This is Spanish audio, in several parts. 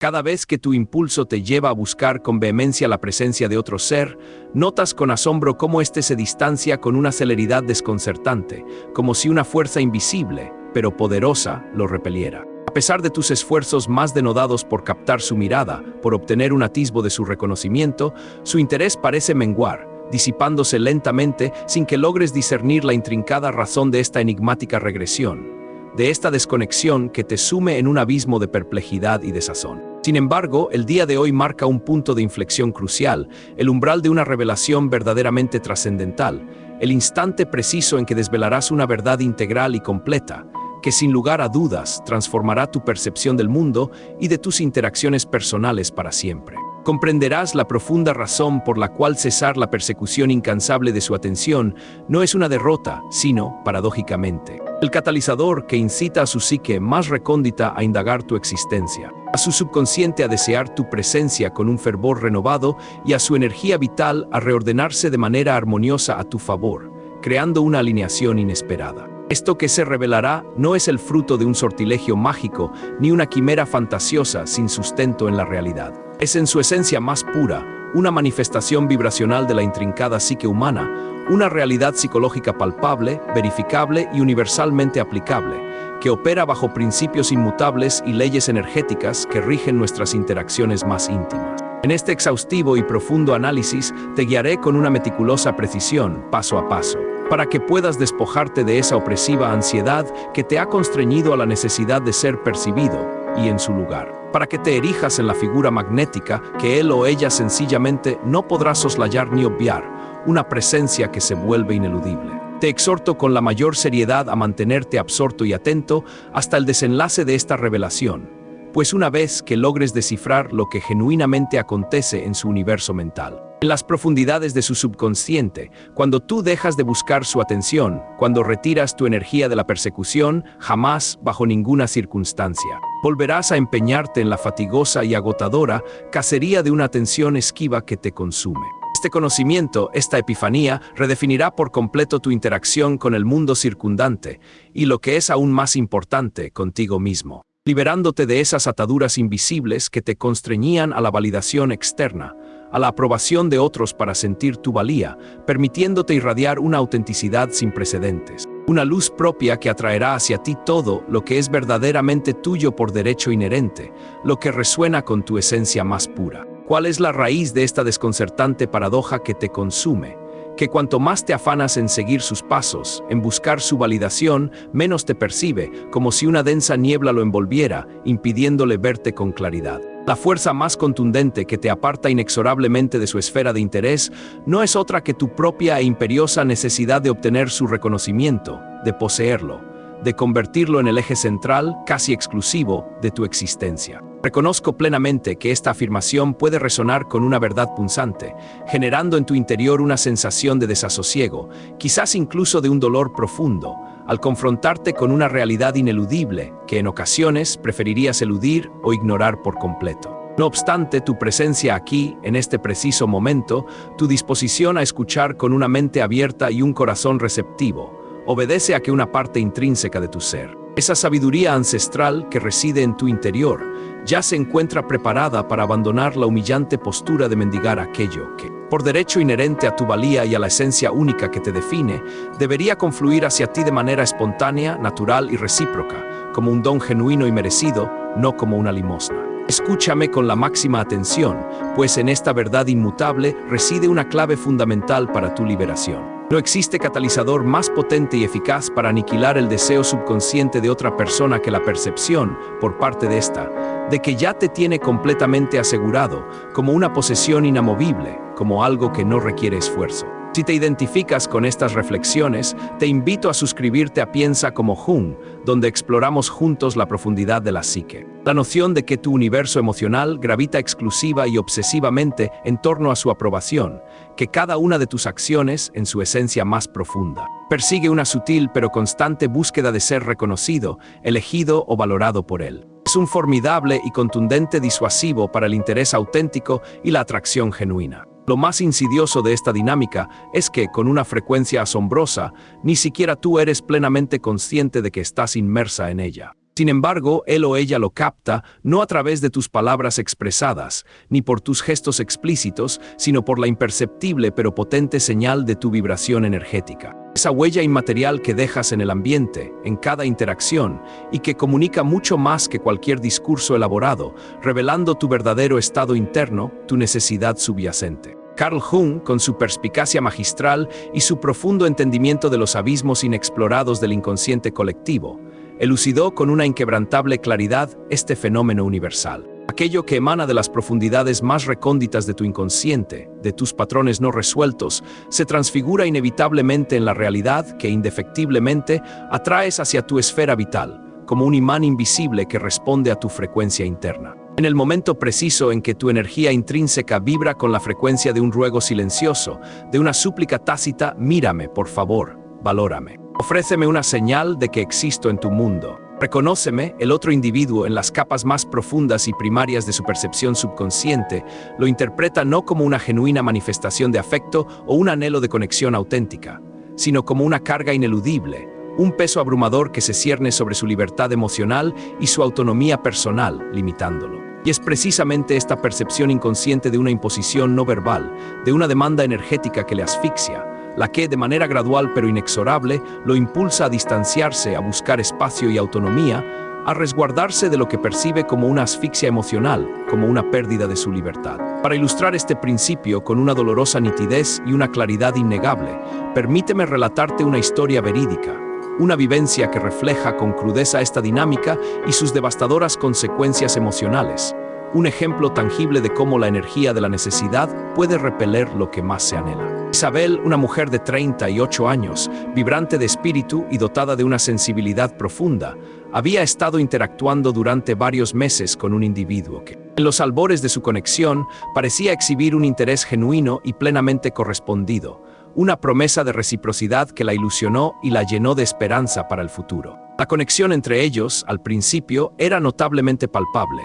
Cada vez que tu impulso te lleva a buscar con vehemencia la presencia de otro ser, notas con asombro cómo éste se distancia con una celeridad desconcertante, como si una fuerza invisible, pero poderosa, lo repeliera. A pesar de tus esfuerzos más denodados por captar su mirada, por obtener un atisbo de su reconocimiento, su interés parece menguar, disipándose lentamente sin que logres discernir la intrincada razón de esta enigmática regresión, de esta desconexión que te sume en un abismo de perplejidad y desazón. Sin embargo, el día de hoy marca un punto de inflexión crucial, el umbral de una revelación verdaderamente trascendental, el instante preciso en que desvelarás una verdad integral y completa, que sin lugar a dudas transformará tu percepción del mundo y de tus interacciones personales para siempre. Comprenderás la profunda razón por la cual cesar la persecución incansable de su atención no es una derrota, sino, paradójicamente, el catalizador que incita a su psique más recóndita a indagar tu existencia, a su subconsciente a desear tu presencia con un fervor renovado y a su energía vital a reordenarse de manera armoniosa a tu favor, creando una alineación inesperada. Esto que se revelará no es el fruto de un sortilegio mágico ni una quimera fantasiosa sin sustento en la realidad. Es en su esencia más pura, una manifestación vibracional de la intrincada psique humana, una realidad psicológica palpable, verificable y universalmente aplicable, que opera bajo principios inmutables y leyes energéticas que rigen nuestras interacciones más íntimas. En este exhaustivo y profundo análisis te guiaré con una meticulosa precisión, paso a paso, para que puedas despojarte de esa opresiva ansiedad que te ha constreñido a la necesidad de ser percibido y en su lugar, para que te erijas en la figura magnética que él o ella sencillamente no podrá soslayar ni obviar, una presencia que se vuelve ineludible. Te exhorto con la mayor seriedad a mantenerte absorto y atento hasta el desenlace de esta revelación, pues una vez que logres descifrar lo que genuinamente acontece en su universo mental, en las profundidades de su subconsciente, cuando tú dejas de buscar su atención, cuando retiras tu energía de la persecución, jamás, bajo ninguna circunstancia, volverás a empeñarte en la fatigosa y agotadora cacería de una atención esquiva que te consume. Este conocimiento, esta epifanía, redefinirá por completo tu interacción con el mundo circundante y, lo que es aún más importante, contigo mismo, liberándote de esas ataduras invisibles que te constreñían a la validación externa, a la aprobación de otros para sentir tu valía, permitiéndote irradiar una autenticidad sin precedentes, una luz propia que atraerá hacia ti todo lo que es verdaderamente tuyo por derecho inherente, lo que resuena con tu esencia más pura. ¿Cuál es la raíz de esta desconcertante paradoja que te consume? Que cuanto más te afanas en seguir sus pasos, en buscar su validación, menos te percibe, como si una densa niebla lo envolviera, impidiéndole verte con claridad. La fuerza más contundente que te aparta inexorablemente de su esfera de interés no es otra que tu propia e imperiosa necesidad de obtener su reconocimiento, de poseerlo, de convertirlo en el eje central, casi exclusivo, de tu existencia. Reconozco plenamente que esta afirmación puede resonar con una verdad punzante, generando en tu interior una sensación de desasosiego, quizás incluso de un dolor profundo, al confrontarte con una realidad ineludible que en ocasiones preferirías eludir o ignorar por completo. No obstante, tu presencia aquí, en este preciso momento, tu disposición a escuchar con una mente abierta y un corazón receptivo, obedece a que una parte intrínseca de tu ser, esa sabiduría ancestral que reside en tu interior, ya se encuentra preparada para abandonar la humillante postura de mendigar aquello que, por derecho inherente a tu valía y a la esencia única que te define, debería confluir hacia ti de manera espontánea, natural y recíproca, como un don genuino y merecido, no como una limosna. Escúchame con la máxima atención, pues en esta verdad inmutable reside una clave fundamental para tu liberación. No existe catalizador más potente y eficaz para aniquilar el deseo subconsciente de otra persona que la percepción, por parte de esta, de que ya te tiene completamente asegurado, como una posesión inamovible, como algo que no requiere esfuerzo. Si te identificas con estas reflexiones, te invito a suscribirte a Piensa como Jung, donde exploramos juntos la profundidad de la psique. La noción de que tu universo emocional gravita exclusiva y obsesivamente en torno a su aprobación, que cada una de tus acciones, en su esencia más profunda, persigue una sutil pero constante búsqueda de ser reconocido, elegido o valorado por él. Es un formidable y contundente disuasivo para el interés auténtico y la atracción genuina. Lo más insidioso de esta dinámica es que, con una frecuencia asombrosa, ni siquiera tú eres plenamente consciente de que estás inmersa en ella. Sin embargo, él o ella lo capta no a través de tus palabras expresadas, ni por tus gestos explícitos, sino por la imperceptible pero potente señal de tu vibración energética. Esa huella inmaterial que dejas en el ambiente, en cada interacción, y que comunica mucho más que cualquier discurso elaborado, revelando tu verdadero estado interno, tu necesidad subyacente. Carl Jung, con su perspicacia magistral y su profundo entendimiento de los abismos inexplorados del inconsciente colectivo, elucidó con una inquebrantable claridad este fenómeno universal. Aquello que emana de las profundidades más recónditas de tu inconsciente, de tus patrones no resueltos, se transfigura inevitablemente en la realidad que indefectiblemente atraes hacia tu esfera vital, como un imán invisible que responde a tu frecuencia interna. En el momento preciso en que tu energía intrínseca vibra con la frecuencia de un ruego silencioso, de una súplica tácita, mírame, por favor, valórame. Ofréceme una señal de que existo en tu mundo. Reconóceme, el otro individuo, en las capas más profundas y primarias de su percepción subconsciente, lo interpreta no como una genuina manifestación de afecto o un anhelo de conexión auténtica, sino como una carga ineludible, un peso abrumador que se cierne sobre su libertad emocional y su autonomía personal, limitándolo. Y es precisamente esta percepción inconsciente de una imposición no verbal, de una demanda energética que le asfixia, la que, de manera gradual pero inexorable, lo impulsa a distanciarse, a buscar espacio y autonomía, a resguardarse de lo que percibe como una asfixia emocional, como una pérdida de su libertad. Para ilustrar este principio con una dolorosa nitidez y una claridad innegable, permíteme relatarte una historia verídica, una vivencia que refleja con crudeza esta dinámica y sus devastadoras consecuencias emocionales, un ejemplo tangible de cómo la energía de la necesidad puede repeler lo que más se anhela. Isabel, una mujer de 38 años, vibrante de espíritu y dotada de una sensibilidad profunda, había estado interactuando durante varios meses con un individuo que, en los albores de su conexión, parecía exhibir un interés genuino y plenamente correspondido, una promesa de reciprocidad que la ilusionó y la llenó de esperanza para el futuro. La conexión entre ellos, al principio, era notablemente palpable.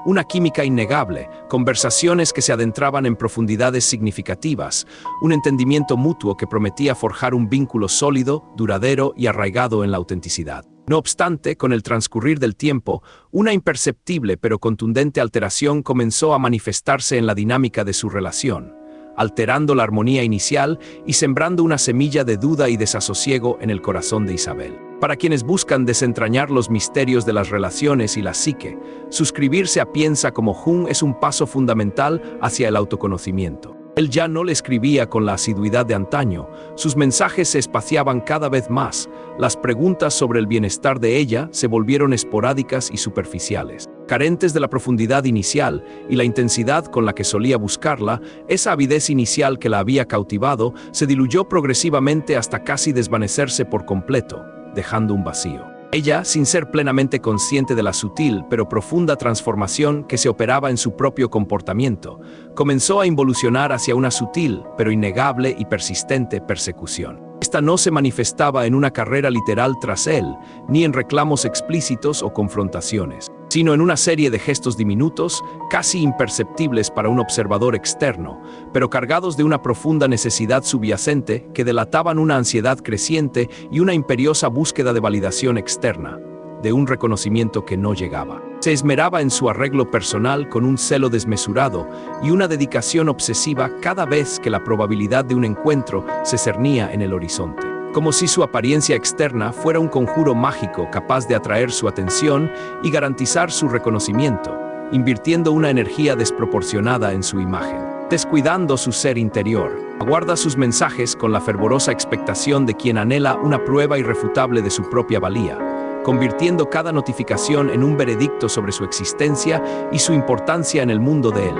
Una química innegable, conversaciones que se adentraban en profundidades significativas, un entendimiento mutuo que prometía forjar un vínculo sólido, duradero y arraigado en la autenticidad. No obstante, con el transcurrir del tiempo, una imperceptible pero contundente alteración comenzó a manifestarse en la dinámica de su relación, alterando la armonía inicial y sembrando una semilla de duda y desasosiego en el corazón de Isabel. Para quienes buscan desentrañar los misterios de las relaciones y la psique, suscribirse a Piensa como Jung es un paso fundamental hacia el autoconocimiento. Él ya no le escribía con la asiduidad de antaño, sus mensajes se espaciaban cada vez más, las preguntas sobre el bienestar de ella se volvieron esporádicas y superficiales. Carentes de la profundidad inicial y la intensidad con la que solía buscarla, esa avidez inicial que la había cautivado se diluyó progresivamente hasta casi desvanecerse por completo, dejando un vacío. Ella, sin ser plenamente consciente de la sutil pero profunda transformación que se operaba en su propio comportamiento, comenzó a involucionar hacia una sutil pero innegable y persistente persecución. Esta no se manifestaba en una carrera literal tras él, ni en reclamos explícitos o confrontaciones, sino en una serie de gestos diminutos, casi imperceptibles para un observador externo, pero cargados de una profunda necesidad subyacente que delataban una ansiedad creciente y una imperiosa búsqueda de validación externa, de un reconocimiento que no llegaba. Se esmeraba en su arreglo personal con un celo desmesurado y una dedicación obsesiva cada vez que la probabilidad de un encuentro se cernía en el horizonte, como si su apariencia externa fuera un conjuro mágico capaz de atraer su atención y garantizar su reconocimiento, invirtiendo una energía desproporcionada en su imagen. Descuidando su ser interior, aguarda sus mensajes con la fervorosa expectación de quien anhela una prueba irrefutable de su propia valía, convirtiendo cada notificación en un veredicto sobre su existencia y su importancia en el mundo de él,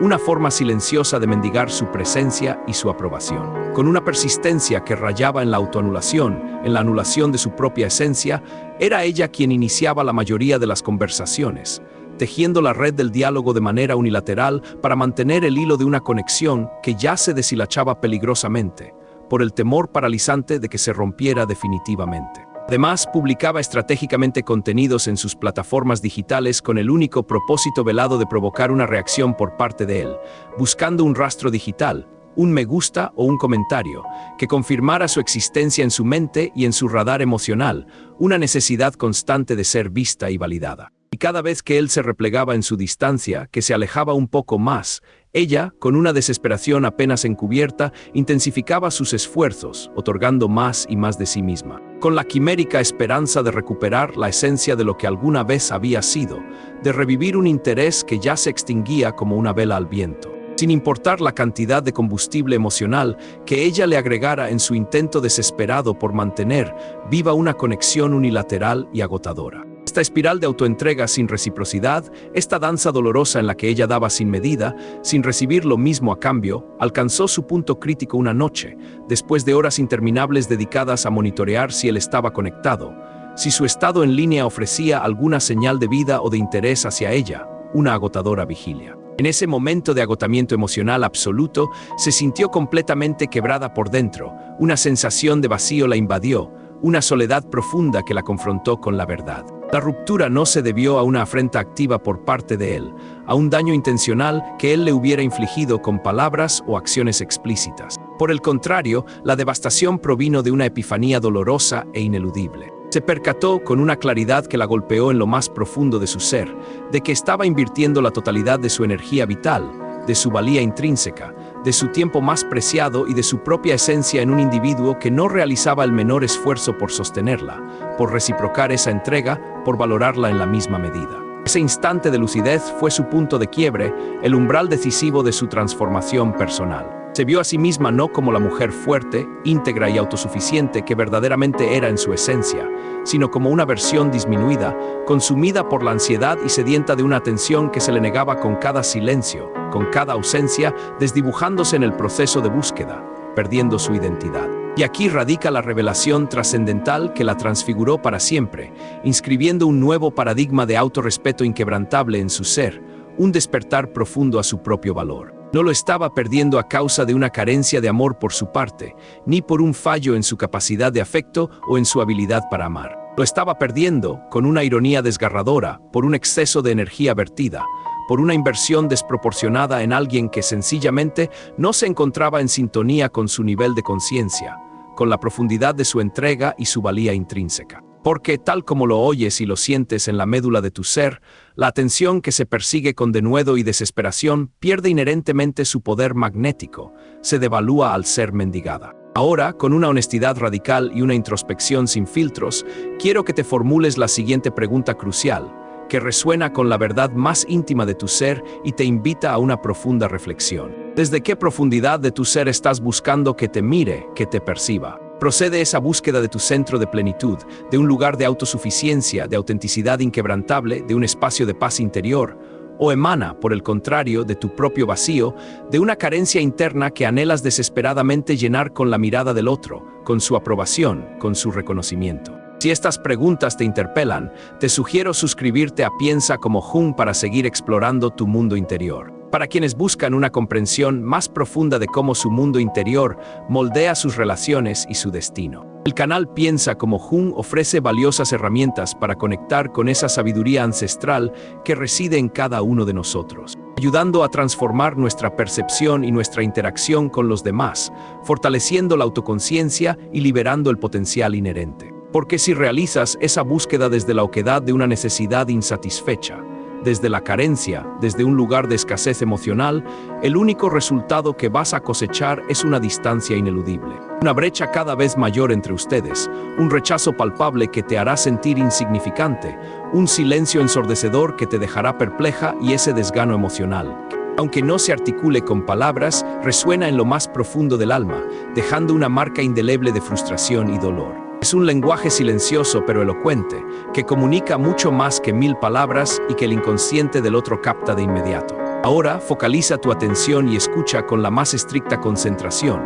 una forma silenciosa de mendigar su presencia y su aprobación. Con una persistencia que rayaba en la autoanulación, en la anulación de su propia esencia, era ella quien iniciaba la mayoría de las conversaciones, tejiendo la red del diálogo de manera unilateral para mantener el hilo de una conexión que ya se deshilachaba peligrosamente, por el temor paralizante de que se rompiera definitivamente. Además, publicaba estratégicamente contenidos en sus plataformas digitales con el único propósito velado de provocar una reacción por parte de él, buscando un rastro digital, un me gusta o un comentario, que confirmara su existencia en su mente y en su radar emocional, una necesidad constante de ser vista y validada. Y cada vez que él se replegaba en su distancia, que se alejaba un poco más, ella, con una desesperación apenas encubierta, intensificaba sus esfuerzos, otorgando más y más de sí misma, con la quimérica esperanza de recuperar la esencia de lo que alguna vez había sido, de revivir un interés que ya se extinguía como una vela al viento, sin importar la cantidad de combustible emocional que ella le agregara en su intento desesperado por mantener viva una conexión unilateral y agotadora. Esta espiral de autoentrega sin reciprocidad, esta danza dolorosa en la que ella daba sin medida, sin recibir lo mismo a cambio, alcanzó su punto crítico una noche, después de horas interminables dedicadas a monitorear si él estaba conectado, si su estado en línea ofrecía alguna señal de vida o de interés hacia ella, una agotadora vigilia. En ese momento de agotamiento emocional absoluto, se sintió completamente quebrada por dentro, una sensación de vacío la invadió, una soledad profunda que la confrontó con la verdad. La ruptura no se debió a una afrenta activa por parte de él, a un daño intencional que él le hubiera infligido con palabras o acciones explícitas. Por el contrario, la devastación provino de una epifanía dolorosa e ineludible. Se percató con una claridad que la golpeó en lo más profundo de su ser, de que estaba invirtiendo la totalidad de su energía vital, de su valía intrínseca, de su tiempo más preciado y de su propia esencia en un individuo que no realizaba el menor esfuerzo por sostenerla, por reciprocar esa entrega, por valorarla en la misma medida. Ese instante de lucidez fue su punto de quiebre, el umbral decisivo de su transformación personal. Se vio a sí misma no como la mujer fuerte, íntegra y autosuficiente que verdaderamente era en su esencia, sino como una versión disminuida, consumida por la ansiedad y sedienta de una atención que se le negaba con cada silencio, con cada ausencia, desdibujándose en el proceso de búsqueda, perdiendo su identidad. Y aquí radica la revelación trascendental que la transfiguró para siempre, inscribiendo un nuevo paradigma de autorrespeto inquebrantable en su ser, un despertar profundo a su propio valor. No lo estaba perdiendo a causa de una carencia de amor por su parte, ni por un fallo en su capacidad de afecto o en su habilidad para amar. Lo estaba perdiendo, con una ironía desgarradora, por un exceso de energía vertida, por una inversión desproporcionada en alguien que sencillamente no se encontraba en sintonía con su nivel de conciencia, con la profundidad de su entrega y su valía intrínseca. Porque, tal como lo oyes y lo sientes en la médula de tu ser, la atención que se persigue con denuedo y desesperación pierde inherentemente su poder magnético, se devalúa al ser mendigada. Ahora, con una honestidad radical y una introspección sin filtros, quiero que te formules la siguiente pregunta crucial, que resuena con la verdad más íntima de tu ser y te invita a una profunda reflexión. ¿Desde qué profundidad de tu ser estás buscando que te mire, que te perciba? ¿Procede esa búsqueda de tu centro de plenitud, de un lugar de autosuficiencia, de autenticidad inquebrantable, de un espacio de paz interior? ¿O emana, por el contrario, de tu propio vacío, de una carencia interna que anhelas desesperadamente llenar con la mirada del otro, con su aprobación, con su reconocimiento? Si estas preguntas te interpelan, te sugiero suscribirte a Piensa como Jung para seguir explorando tu mundo interior. Para quienes buscan una comprensión más profunda de cómo su mundo interior moldea sus relaciones y su destino. El canal Piensa como Jung ofrece valiosas herramientas para conectar con esa sabiduría ancestral que reside en cada uno de nosotros, ayudando a transformar nuestra percepción y nuestra interacción con los demás, fortaleciendo la autoconciencia y liberando el potencial inherente. Porque si realizas esa búsqueda desde la oquedad de una necesidad insatisfecha, desde la carencia, desde un lugar de escasez emocional, el único resultado que vas a cosechar es una distancia ineludible. Una brecha cada vez mayor entre ustedes, un rechazo palpable que te hará sentir insignificante, un silencio ensordecedor que te dejará perpleja y ese desgano emocional, aunque no se articule con palabras, resuena en lo más profundo del alma, dejando una marca indeleble de frustración y dolor. Es un lenguaje silencioso pero elocuente, que comunica mucho más que 1000 palabras y que el inconsciente del otro capta de inmediato. Ahora, focaliza tu atención y escucha con la más estricta concentración,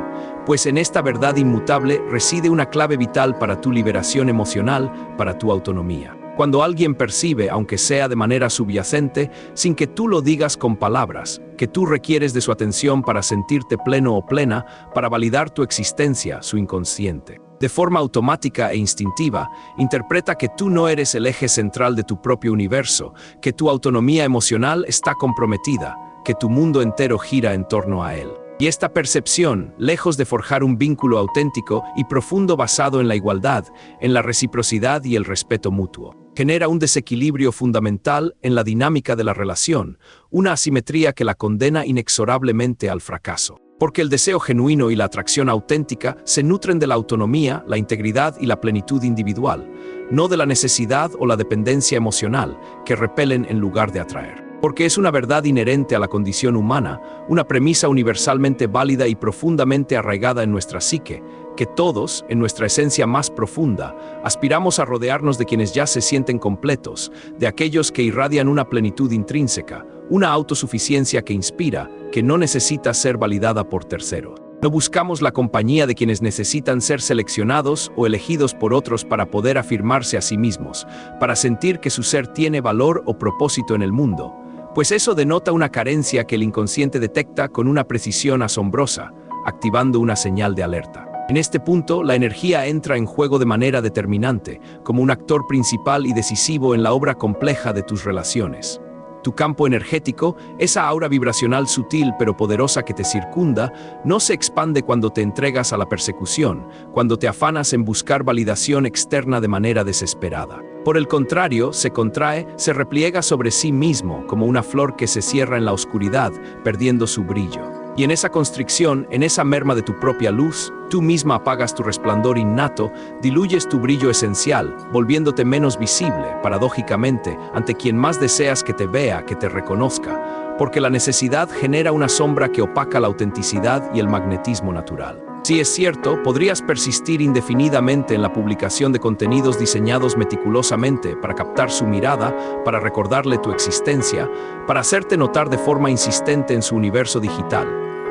pues en esta verdad inmutable reside una clave vital para tu liberación emocional, para tu autonomía. Cuando alguien percibe, aunque sea de manera subyacente, sin que tú lo digas con palabras, que tú requieres de su atención para sentirte pleno o plena, para validar tu existencia, su inconsciente, de forma automática e instintiva, interpreta que tú no eres el eje central de tu propio universo, que tu autonomía emocional está comprometida, que tu mundo entero gira en torno a él. Y esta percepción, lejos de forjar un vínculo auténtico y profundo basado en la igualdad, en la reciprocidad y el respeto mutuo, genera un desequilibrio fundamental en la dinámica de la relación, una asimetría que la condena inexorablemente al fracaso. Porque el deseo genuino y la atracción auténtica se nutren de la autonomía, la integridad y la plenitud individual, no de la necesidad o la dependencia emocional que repelen en lugar de atraer. Porque es una verdad inherente a la condición humana, una premisa universalmente válida y profundamente arraigada en nuestra psique, que todos, en nuestra esencia más profunda, aspiramos a rodearnos de quienes ya se sienten completos, de aquellos que irradian una plenitud intrínseca, una autosuficiencia que inspira, que no necesita ser validada por terceros. No buscamos la compañía de quienes necesitan ser seleccionados o elegidos por otros para poder afirmarse a sí mismos, para sentir que su ser tiene valor o propósito en el mundo, pues eso denota una carencia que el inconsciente detecta con una precisión asombrosa, activando una señal de alerta. En este punto, la energía entra en juego de manera determinante, como un actor principal y decisivo en la obra compleja de tus relaciones. Tu campo energético, esa aura vibracional sutil pero poderosa que te circunda, no se expande cuando te entregas a la persecución, cuando te afanas en buscar validación externa de manera desesperada. Por el contrario, se contrae, se repliega sobre sí mismo, como una flor que se cierra en la oscuridad, perdiendo su brillo. Y en esa constricción, en esa merma de tu propia luz, tú misma apagas tu resplandor innato, diluyes tu brillo esencial, volviéndote menos visible, paradójicamente, ante quien más deseas que te vea, que te reconozca, porque la necesidad genera una sombra que opaca la autenticidad y el magnetismo natural. Si es cierto, podrías persistir indefinidamente en la publicación de contenidos diseñados meticulosamente para captar su mirada, para recordarle tu existencia, para hacerte notar de forma insistente en su universo digital,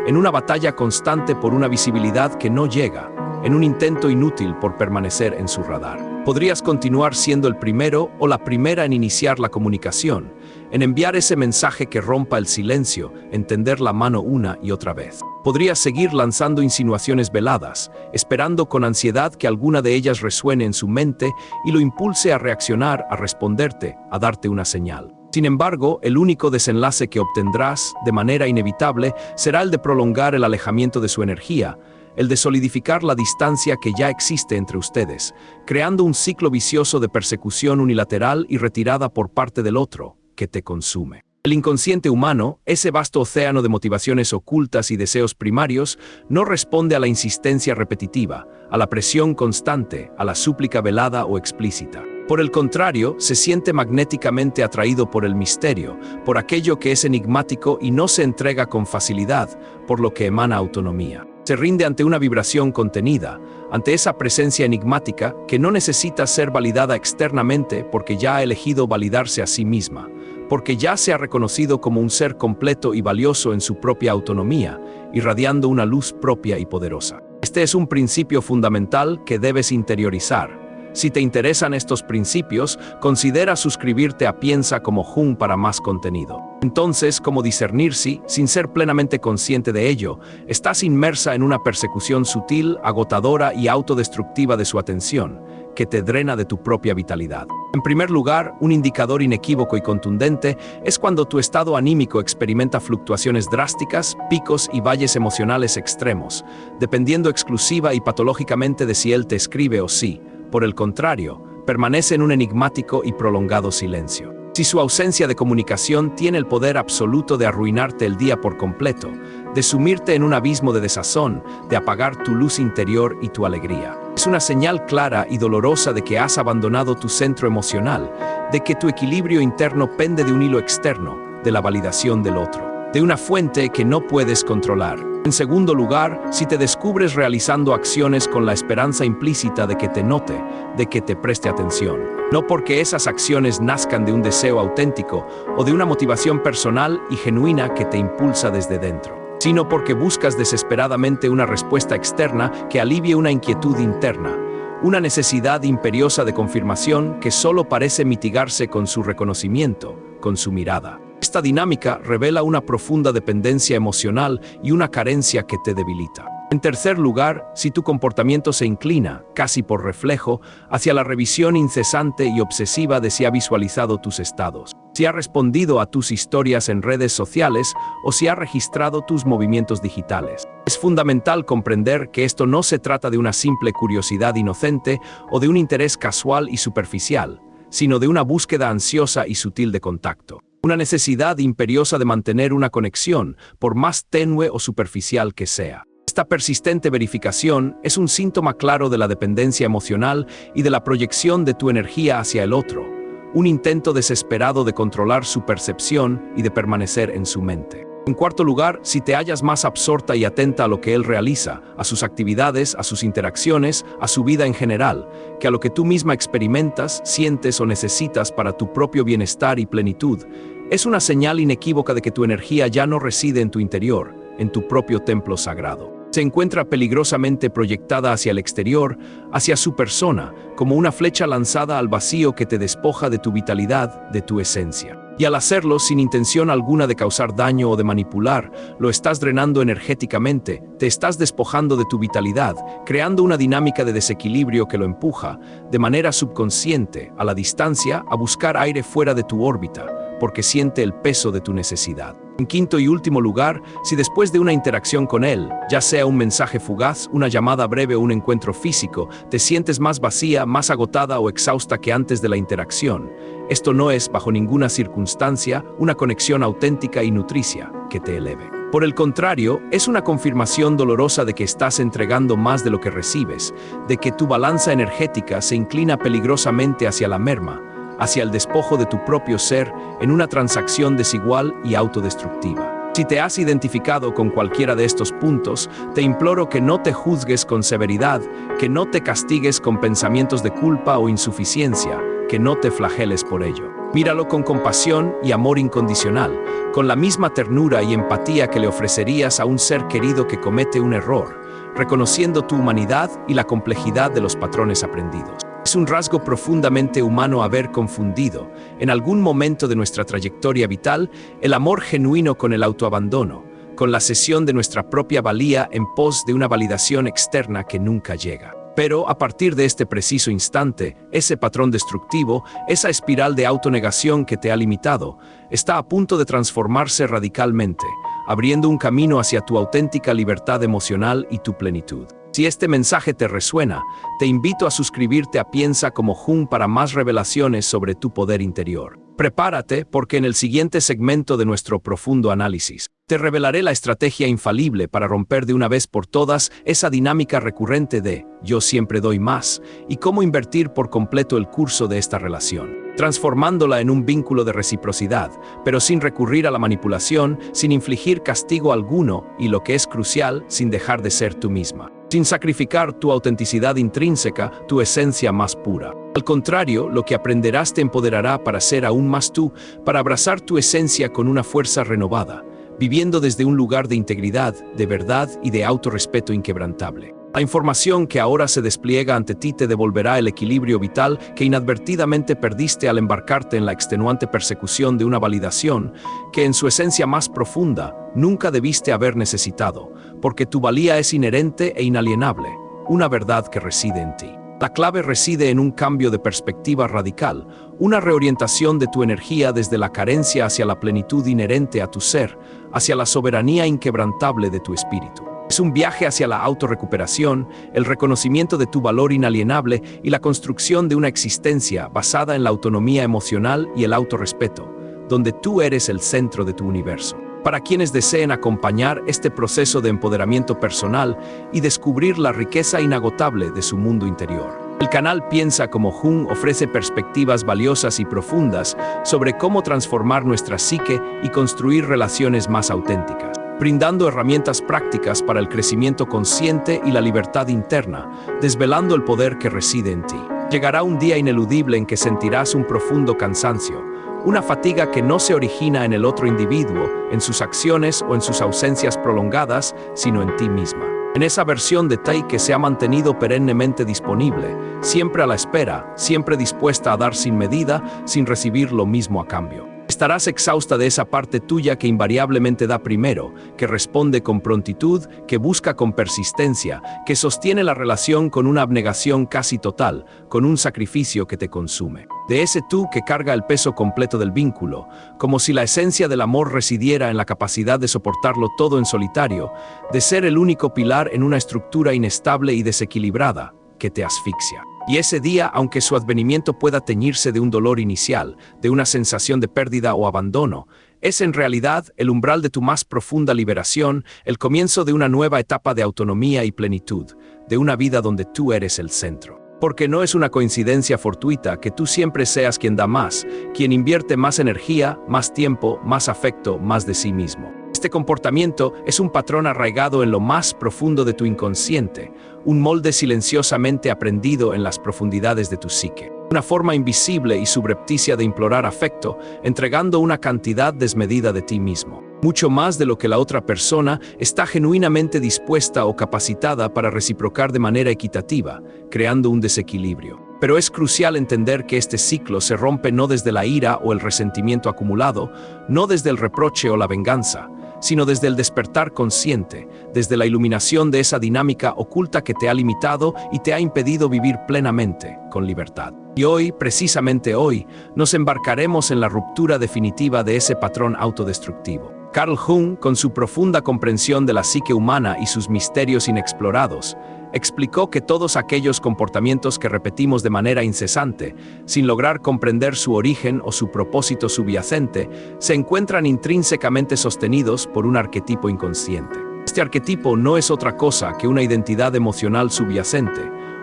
en una batalla constante por una visibilidad que no llega, en un intento inútil por permanecer en su radar. Podrías continuar siendo el primero o la primera en iniciar la comunicación, en enviar ese mensaje que rompa el silencio, en tender la mano una y otra vez. Podrías seguir lanzando insinuaciones veladas, esperando con ansiedad que alguna de ellas resuene en su mente y lo impulse a reaccionar, a responderte, a darte una señal. Sin embargo, el único desenlace que obtendrás, de manera inevitable, será el de prolongar el alejamiento de su energía, el de solidificar la distancia que ya existe entre ustedes, creando un ciclo vicioso de persecución unilateral y retirada por parte del otro, que te consume. El inconsciente humano, ese vasto océano de motivaciones ocultas y deseos primarios, no responde a la insistencia repetitiva, a la presión constante, a la súplica velada o explícita. Por el contrario, se siente magnéticamente atraído por el misterio, por aquello que es enigmático y no se entrega con facilidad, por lo que emana autonomía. Se rinde ante una vibración contenida, ante esa presencia enigmática que no necesita ser validada externamente porque ya ha elegido validarse a sí misma, porque ya se ha reconocido como un ser completo y valioso en su propia autonomía, irradiando una luz propia y poderosa. Este es un principio fundamental que debes interiorizar. Si te interesan estos principios, considera suscribirte a Piensa como Jung para más contenido. Entonces, ¿cómo discernir si, sin ser plenamente consciente de ello, estás inmersa en una persecución sutil, agotadora y autodestructiva de su atención, que te drena de tu propia vitalidad? En primer lugar, un indicador inequívoco y contundente es cuando tu estado anímico experimenta fluctuaciones drásticas, picos y valles emocionales extremos, dependiendo exclusiva y patológicamente de si él te escribe o sí. Por el contrario, permanece en un enigmático y prolongado silencio. Si su ausencia de comunicación tiene el poder absoluto de arruinarte el día por completo, de sumirte en un abismo de desazón, de apagar tu luz interior y tu alegría. Es una señal clara y dolorosa de que has abandonado tu centro emocional, de que tu equilibrio interno pende de un hilo externo, de la validación del otro, de una fuente que no puedes controlar. En segundo lugar, si te descubres realizando acciones con la esperanza implícita de que te note, de que te preste atención, no porque esas acciones nazcan de un deseo auténtico o de una motivación personal y genuina que te impulsa desde dentro, sino porque buscas desesperadamente una respuesta externa que alivie una inquietud interna, una necesidad imperiosa de confirmación que solo parece mitigarse con su reconocimiento, con su mirada. Esta dinámica revela una profunda dependencia emocional y una carencia que te debilita. En tercer lugar, si tu comportamiento se inclina, casi por reflejo, hacia la revisión incesante y obsesiva de si ha visualizado tus estados, si ha respondido a tus historias en redes sociales o si ha registrado tus movimientos digitales. Es fundamental comprender que esto no se trata de una simple curiosidad inocente o de un interés casual y superficial, sino de una búsqueda ansiosa y sutil de contacto. Una necesidad imperiosa de mantener una conexión, por más tenue o superficial que sea. Esta persistente verificación es un síntoma claro de la dependencia emocional y de la proyección de tu energía hacia el otro, un intento desesperado de controlar su percepción y de permanecer en su mente. En cuarto lugar, si te hallas más absorta y atenta a lo que él realiza, a sus actividades, a sus interacciones, a su vida en general, que a lo que tú misma experimentas, sientes o necesitas para tu propio bienestar y plenitud, es una señal inequívoca de que tu energía ya no reside en tu interior, en tu propio templo sagrado. Se encuentra peligrosamente proyectada hacia el exterior, hacia su persona, como una flecha lanzada al vacío que te despoja de tu vitalidad, de tu esencia. Y al hacerlo, sin intención alguna de causar daño o de manipular, lo estás drenando energéticamente, te estás despojando de tu vitalidad, creando una dinámica de desequilibrio que lo empuja, de manera subconsciente, a la distancia, a buscar aire fuera de tu órbita, porque siente el peso de tu necesidad. En quinto y último lugar, si después de una interacción con él, ya sea un mensaje fugaz, una llamada breve o un encuentro físico, te sientes más vacía, más agotada o exhausta que antes de la interacción, esto no es, bajo ninguna circunstancia, una conexión auténtica y nutricia que te eleve. Por el contrario, es una confirmación dolorosa de que estás entregando más de lo que recibes, de que tu balanza energética se inclina peligrosamente hacia la merma, hacia el despojo de tu propio ser en una transacción desigual y autodestructiva. Si te has identificado con cualquiera de estos puntos, te imploro que no te juzgues con severidad, que no te castigues con pensamientos de culpa o insuficiencia, que no te flageles por ello. Míralo con compasión y amor incondicional, con la misma ternura y empatía que le ofrecerías a un ser querido que comete un error, reconociendo tu humanidad y la complejidad de los patrones aprendidos. Es un rasgo profundamente humano haber confundido, en algún momento de nuestra trayectoria vital, el amor genuino con el autoabandono, con la cesión de nuestra propia valía en pos de una validación externa que nunca llega. Pero, a partir de este preciso instante, ese patrón destructivo, esa espiral de autonegación que te ha limitado, está a punto de transformarse radicalmente, abriendo un camino hacia tu auténtica libertad emocional y tu plenitud. Si este mensaje te resuena, te invito a suscribirte a Piensa como Jung para más revelaciones sobre tu poder interior. Prepárate, porque en el siguiente segmento de nuestro profundo análisis, te revelaré la estrategia infalible para romper de una vez por todas esa dinámica recurrente de «yo siempre doy más» y cómo invertir por completo el curso de esta relación, transformándola en un vínculo de reciprocidad, pero sin recurrir a la manipulación, sin infligir castigo alguno y, lo que es crucial, sin dejar de ser tú misma, sin sacrificar tu autenticidad intrínseca, tu esencia más pura. Al contrario, lo que aprenderás te empoderará para ser aún más tú, para abrazar tu esencia con una fuerza renovada, viviendo desde un lugar de integridad, de verdad y de autorrespeto inquebrantable. La información que ahora se despliega ante ti te devolverá el equilibrio vital que inadvertidamente perdiste al embarcarte en la extenuante persecución de una validación que, en su esencia más profunda, nunca debiste haber necesitado, porque tu valía es inherente e inalienable, una verdad que reside en ti. La clave reside en un cambio de perspectiva radical, una reorientación de tu energía desde la carencia hacia la plenitud inherente a tu ser, hacia la soberanía inquebrantable de tu espíritu. Es un viaje hacia la autorrecuperación, el reconocimiento de tu valor inalienable y la construcción de una existencia basada en la autonomía emocional y el autorrespeto, donde tú eres el centro de tu universo. Para quienes deseen acompañar este proceso de empoderamiento personal y descubrir la riqueza inagotable de su mundo interior, el canal Piensa como Jung ofrece perspectivas valiosas y profundas sobre cómo transformar nuestra psique y construir relaciones más auténticas, brindando herramientas prácticas para el crecimiento consciente y la libertad interna, desvelando el poder que reside en ti. Llegará un día ineludible en que sentirás un profundo cansancio, una fatiga que no se origina en el otro individuo, en sus acciones o en sus ausencias prolongadas, sino en ti misma. En esa versión de ti que se ha mantenido perennemente disponible, siempre a la espera, siempre dispuesta a dar sin medida, sin recibir lo mismo a cambio. Esta Estarás exhausta de esa parte tuya que invariablemente da primero, que responde con prontitud, que busca con persistencia, que sostiene la relación con una abnegación casi total, con un sacrificio que te consume. De ese tú que carga el peso completo del vínculo, como si la esencia del amor residiera en la capacidad de soportarlo todo en solitario, de ser el único pilar en una estructura inestable y desequilibrada, que te asfixia. Y ese día, aunque su advenimiento pueda teñirse de un dolor inicial, de una sensación de pérdida o abandono, es en realidad el umbral de tu más profunda liberación, el comienzo de una nueva etapa de autonomía y plenitud, de una vida donde tú eres el centro. Porque no es una coincidencia fortuita que tú siempre seas quien da más, quien invierte más energía, más tiempo, más afecto, más de sí mismo. Este comportamiento es un patrón arraigado en lo más profundo de tu inconsciente, un molde silenciosamente aprendido en las profundidades de tu psique. Una forma invisible y subrepticia de implorar afecto, entregando una cantidad desmedida de ti mismo. Mucho más de lo que la otra persona está genuinamente dispuesta o capacitada para reciprocar de manera equitativa, creando un desequilibrio. Pero es crucial entender que este ciclo se rompe no desde la ira o el resentimiento acumulado, no desde el reproche o la venganza, sino desde el despertar consciente, desde la iluminación de esa dinámica oculta que te ha limitado y te ha impedido vivir plenamente, con libertad. Y hoy, precisamente hoy, nos embarcaremos en la ruptura definitiva de ese patrón autodestructivo. Carl Jung, con su profunda comprensión de la psique humana y sus misterios inexplorados, explicó que todos aquellos comportamientos que repetimos de manera incesante, sin lograr comprender su origen o su propósito subyacente, se encuentran intrínsecamente sostenidos por un arquetipo inconsciente. Este arquetipo no es otra cosa que una identidad emocional subyacente,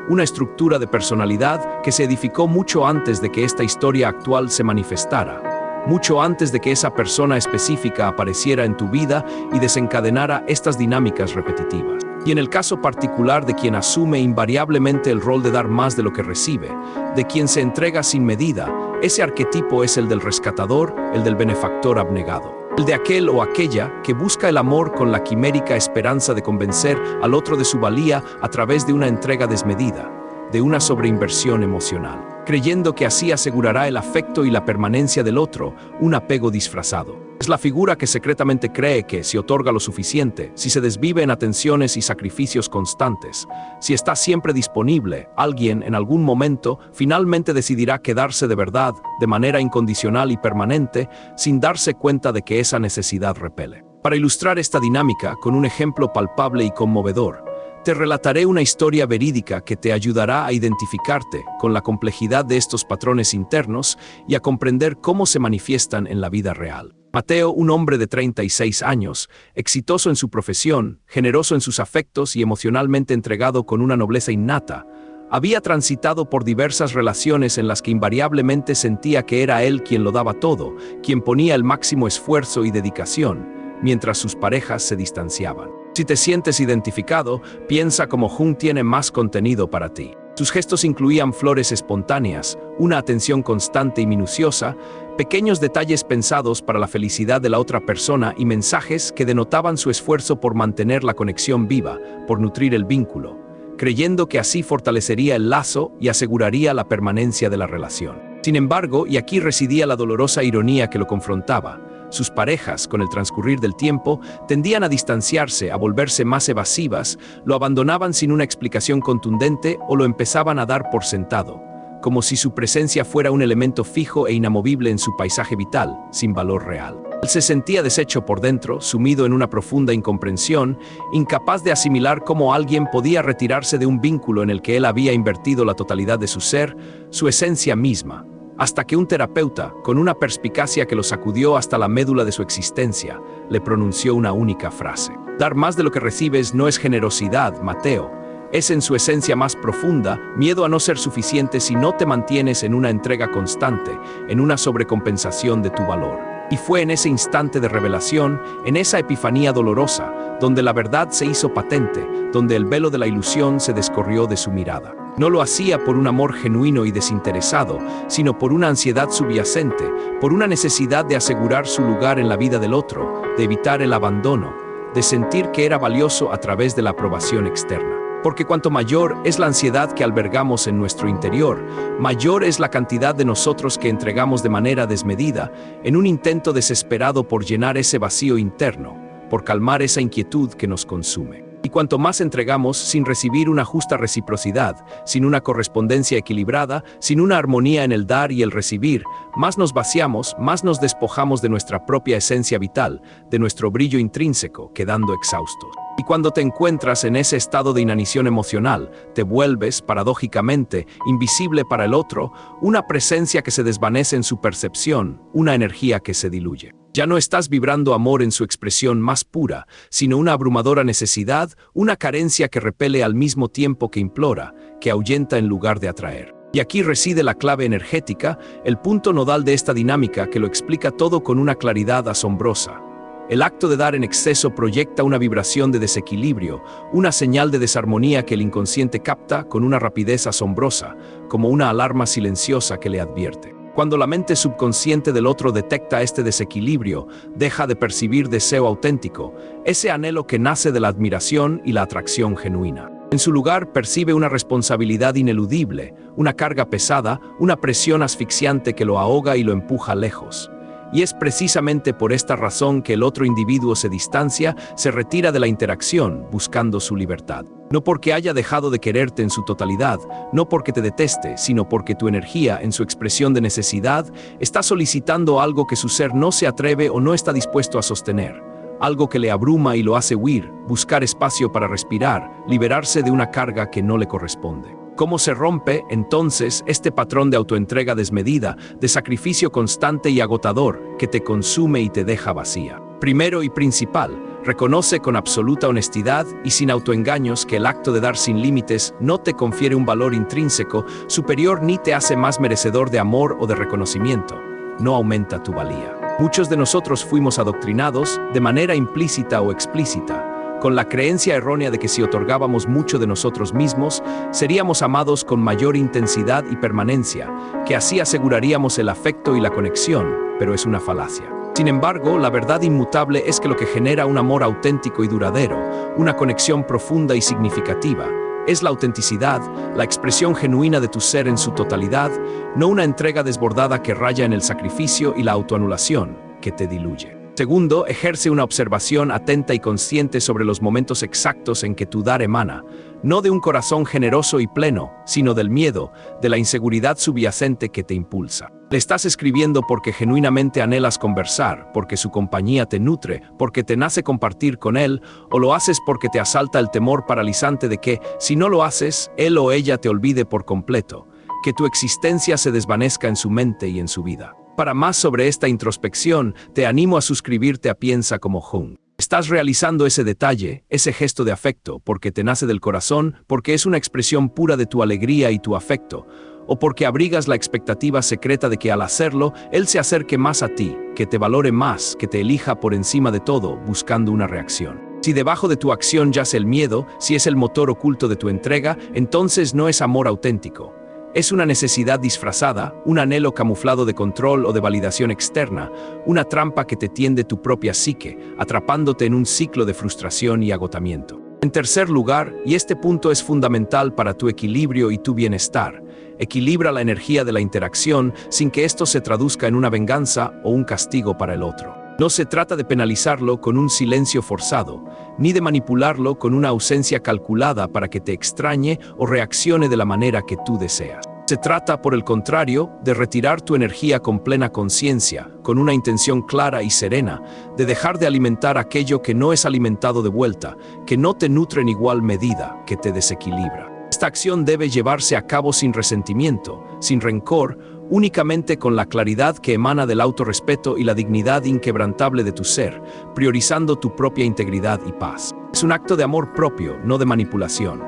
una estructura de personalidad que se edificó mucho antes de que esta historia actual se manifestara, mucho antes de que esa persona específica apareciera en tu vida y desencadenara estas dinámicas repetitivas. Y en el caso particular de quien asume invariablemente el rol de dar más de lo que recibe, de quien se entrega sin medida, ese arquetipo es el del rescatador, el del benefactor abnegado. El de aquel o aquella que busca el amor con la quimérica esperanza de convencer al otro de su valía a través de una entrega desmedida, de una sobreinversión emocional, creyendo que así asegurará el afecto y la permanencia del otro, un apego disfrazado. Es la figura que secretamente cree que, si otorga lo suficiente, si se desvive en atenciones y sacrificios constantes, si está siempre disponible, alguien, en algún momento, finalmente decidirá quedarse de verdad, de manera incondicional y permanente, sin darse cuenta de que esa necesidad repele. Para ilustrar esta dinámica con un ejemplo palpable y conmovedor, te relataré una historia verídica que te ayudará a identificarte con la complejidad de estos patrones internos y a comprender cómo se manifiestan en la vida real. Mateo, un hombre de 36 años, exitoso en su profesión, generoso en sus afectos y emocionalmente entregado con una nobleza innata, había transitado por diversas relaciones en las que invariablemente sentía que era él quien lo daba todo, quien ponía el máximo esfuerzo y dedicación, mientras sus parejas se distanciaban. Si te sientes identificado, piensa cómo Jung tiene más contenido para ti. Sus gestos incluían flores espontáneas, una atención constante y minuciosa, pequeños detalles pensados para la felicidad de la otra persona y mensajes que denotaban su esfuerzo por mantener la conexión viva, por nutrir el vínculo, creyendo que así fortalecería el lazo y aseguraría la permanencia de la relación. Sin embargo, y aquí residía la dolorosa ironía que lo confrontaba, sus parejas, con el transcurrir del tiempo, tendían a distanciarse, a volverse más evasivas, lo abandonaban sin una explicación contundente o lo empezaban a dar por sentado, como si su presencia fuera un elemento fijo e inamovible en su paisaje vital, sin valor real. Él se sentía deshecho por dentro, sumido en una profunda incomprensión, incapaz de asimilar cómo alguien podía retirarse de un vínculo en el que él había invertido la totalidad de su ser, su esencia misma, hasta que un terapeuta, con una perspicacia que lo sacudió hasta la médula de su existencia, le pronunció una única frase. Dar más de lo que recibes no es generosidad, Mateo. Es en su esencia más profunda, miedo a no ser suficiente si no te mantienes en una entrega constante, en una sobrecompensación de tu valor. Y fue en ese instante de revelación, en esa epifanía dolorosa, donde la verdad se hizo patente, donde el velo de la ilusión se descorrió de su mirada. No lo hacía por un amor genuino y desinteresado, sino por una ansiedad subyacente, por una necesidad de asegurar su lugar en la vida del otro, de evitar el abandono, de sentir que era valioso a través de la aprobación externa. Porque cuanto mayor es la ansiedad que albergamos en nuestro interior, mayor es la cantidad de nosotros que entregamos de manera desmedida en un intento desesperado por llenar ese vacío interno, por calmar esa inquietud que nos consume. Y cuanto más entregamos sin recibir una justa reciprocidad, sin una correspondencia equilibrada, sin una armonía en el dar y el recibir, más nos vaciamos, más nos despojamos de nuestra propia esencia vital, de nuestro brillo intrínseco, quedando exhaustos. Y cuando te encuentras en ese estado de inanición emocional, te vuelves, paradójicamente, invisible para el otro, una presencia que se desvanece en su percepción, una energía que se diluye. Ya no estás vibrando amor en su expresión más pura, sino una abrumadora necesidad, una carencia que repele al mismo tiempo que implora, que ahuyenta en lugar de atraer. Y aquí reside la clave energética, el punto nodal de esta dinámica que lo explica todo con una claridad asombrosa. El acto de dar en exceso proyecta una vibración de desequilibrio, una señal de desarmonía que el inconsciente capta con una rapidez asombrosa, como una alarma silenciosa que le advierte. Cuando la mente subconsciente del otro detecta este desequilibrio, deja de percibir deseo auténtico, ese anhelo que nace de la admiración y la atracción genuina. En su lugar percibe una responsabilidad ineludible, una carga pesada, una presión asfixiante que lo ahoga y lo empuja lejos. Y es precisamente por esta razón que el otro individuo se distancia, se retira de la interacción, buscando su libertad. No porque haya dejado de quererte en su totalidad, no porque te deteste, sino porque tu energía, en su expresión de necesidad, está solicitando algo que su ser no se atreve o no está dispuesto a sostener. Algo que le abruma y lo hace huir, buscar espacio para respirar, liberarse de una carga que no le corresponde. ¿Cómo se rompe, entonces, este patrón de autoentrega desmedida, de sacrificio constante y agotador que te consume y te deja vacía? Primero y principal, reconoce con absoluta honestidad y sin autoengaños que el acto de dar sin límites no te confiere un valor intrínseco superior ni te hace más merecedor de amor o de reconocimiento. No aumenta tu valía. Muchos de nosotros fuimos adoctrinados, de manera implícita o explícita, con la creencia errónea de que si otorgábamos mucho de nosotros mismos, seríamos amados con mayor intensidad y permanencia, que así aseguraríamos el afecto y la conexión, pero es una falacia. Sin embargo, la verdad inmutable es que lo que genera un amor auténtico y duradero, una conexión profunda y significativa, es la autenticidad, la expresión genuina de tu ser en su totalidad, no una entrega desbordada que raya en el sacrificio y la autoanulación, que te diluye. Segundo, ejerce una observación atenta y consciente sobre los momentos exactos en que tu dar emana, no de un corazón generoso y pleno, sino del miedo, de la inseguridad subyacente que te impulsa. Le estás escribiendo porque genuinamente anhelas conversar, porque su compañía te nutre, porque te nace compartir con él, o lo haces porque te asalta el temor paralizante de que, si no lo haces, él o ella te olvide por completo, que tu existencia se desvanezca en su mente y en su vida. Para más sobre esta introspección, te animo a suscribirte a Piensa como Jung. Estás realizando ese detalle, ese gesto de afecto, porque te nace del corazón, porque es una expresión pura de tu alegría y tu afecto, o porque abrigas la expectativa secreta de que al hacerlo, él se acerque más a ti, que te valore más, que te elija por encima de todo, buscando una reacción. Si debajo de tu acción yace el miedo, si es el motor oculto de tu entrega, entonces no es amor auténtico. Es una necesidad disfrazada, un anhelo camuflado de control o de validación externa, una trampa que te tiende tu propia psique, atrapándote en un ciclo de frustración y agotamiento. En tercer lugar, y este punto es fundamental para tu equilibrio y tu bienestar, equilibra la energía de la interacción sin que esto se traduzca en una venganza o un castigo para el otro. No se trata de penalizarlo con un silencio forzado, ni de manipularlo con una ausencia calculada para que te extrañe o reaccione de la manera que tú deseas. Se trata, por el contrario, de retirar tu energía con plena conciencia, con una intención clara y serena, de dejar de alimentar aquello que no es alimentado de vuelta, que no te nutre en igual medida, que te desequilibra. Esta acción debe llevarse a cabo sin resentimiento, sin rencor, únicamente con la claridad que emana del autorrespeto y la dignidad inquebrantable de tu ser, priorizando tu propia integridad y paz. Es un acto de amor propio, no de manipulación.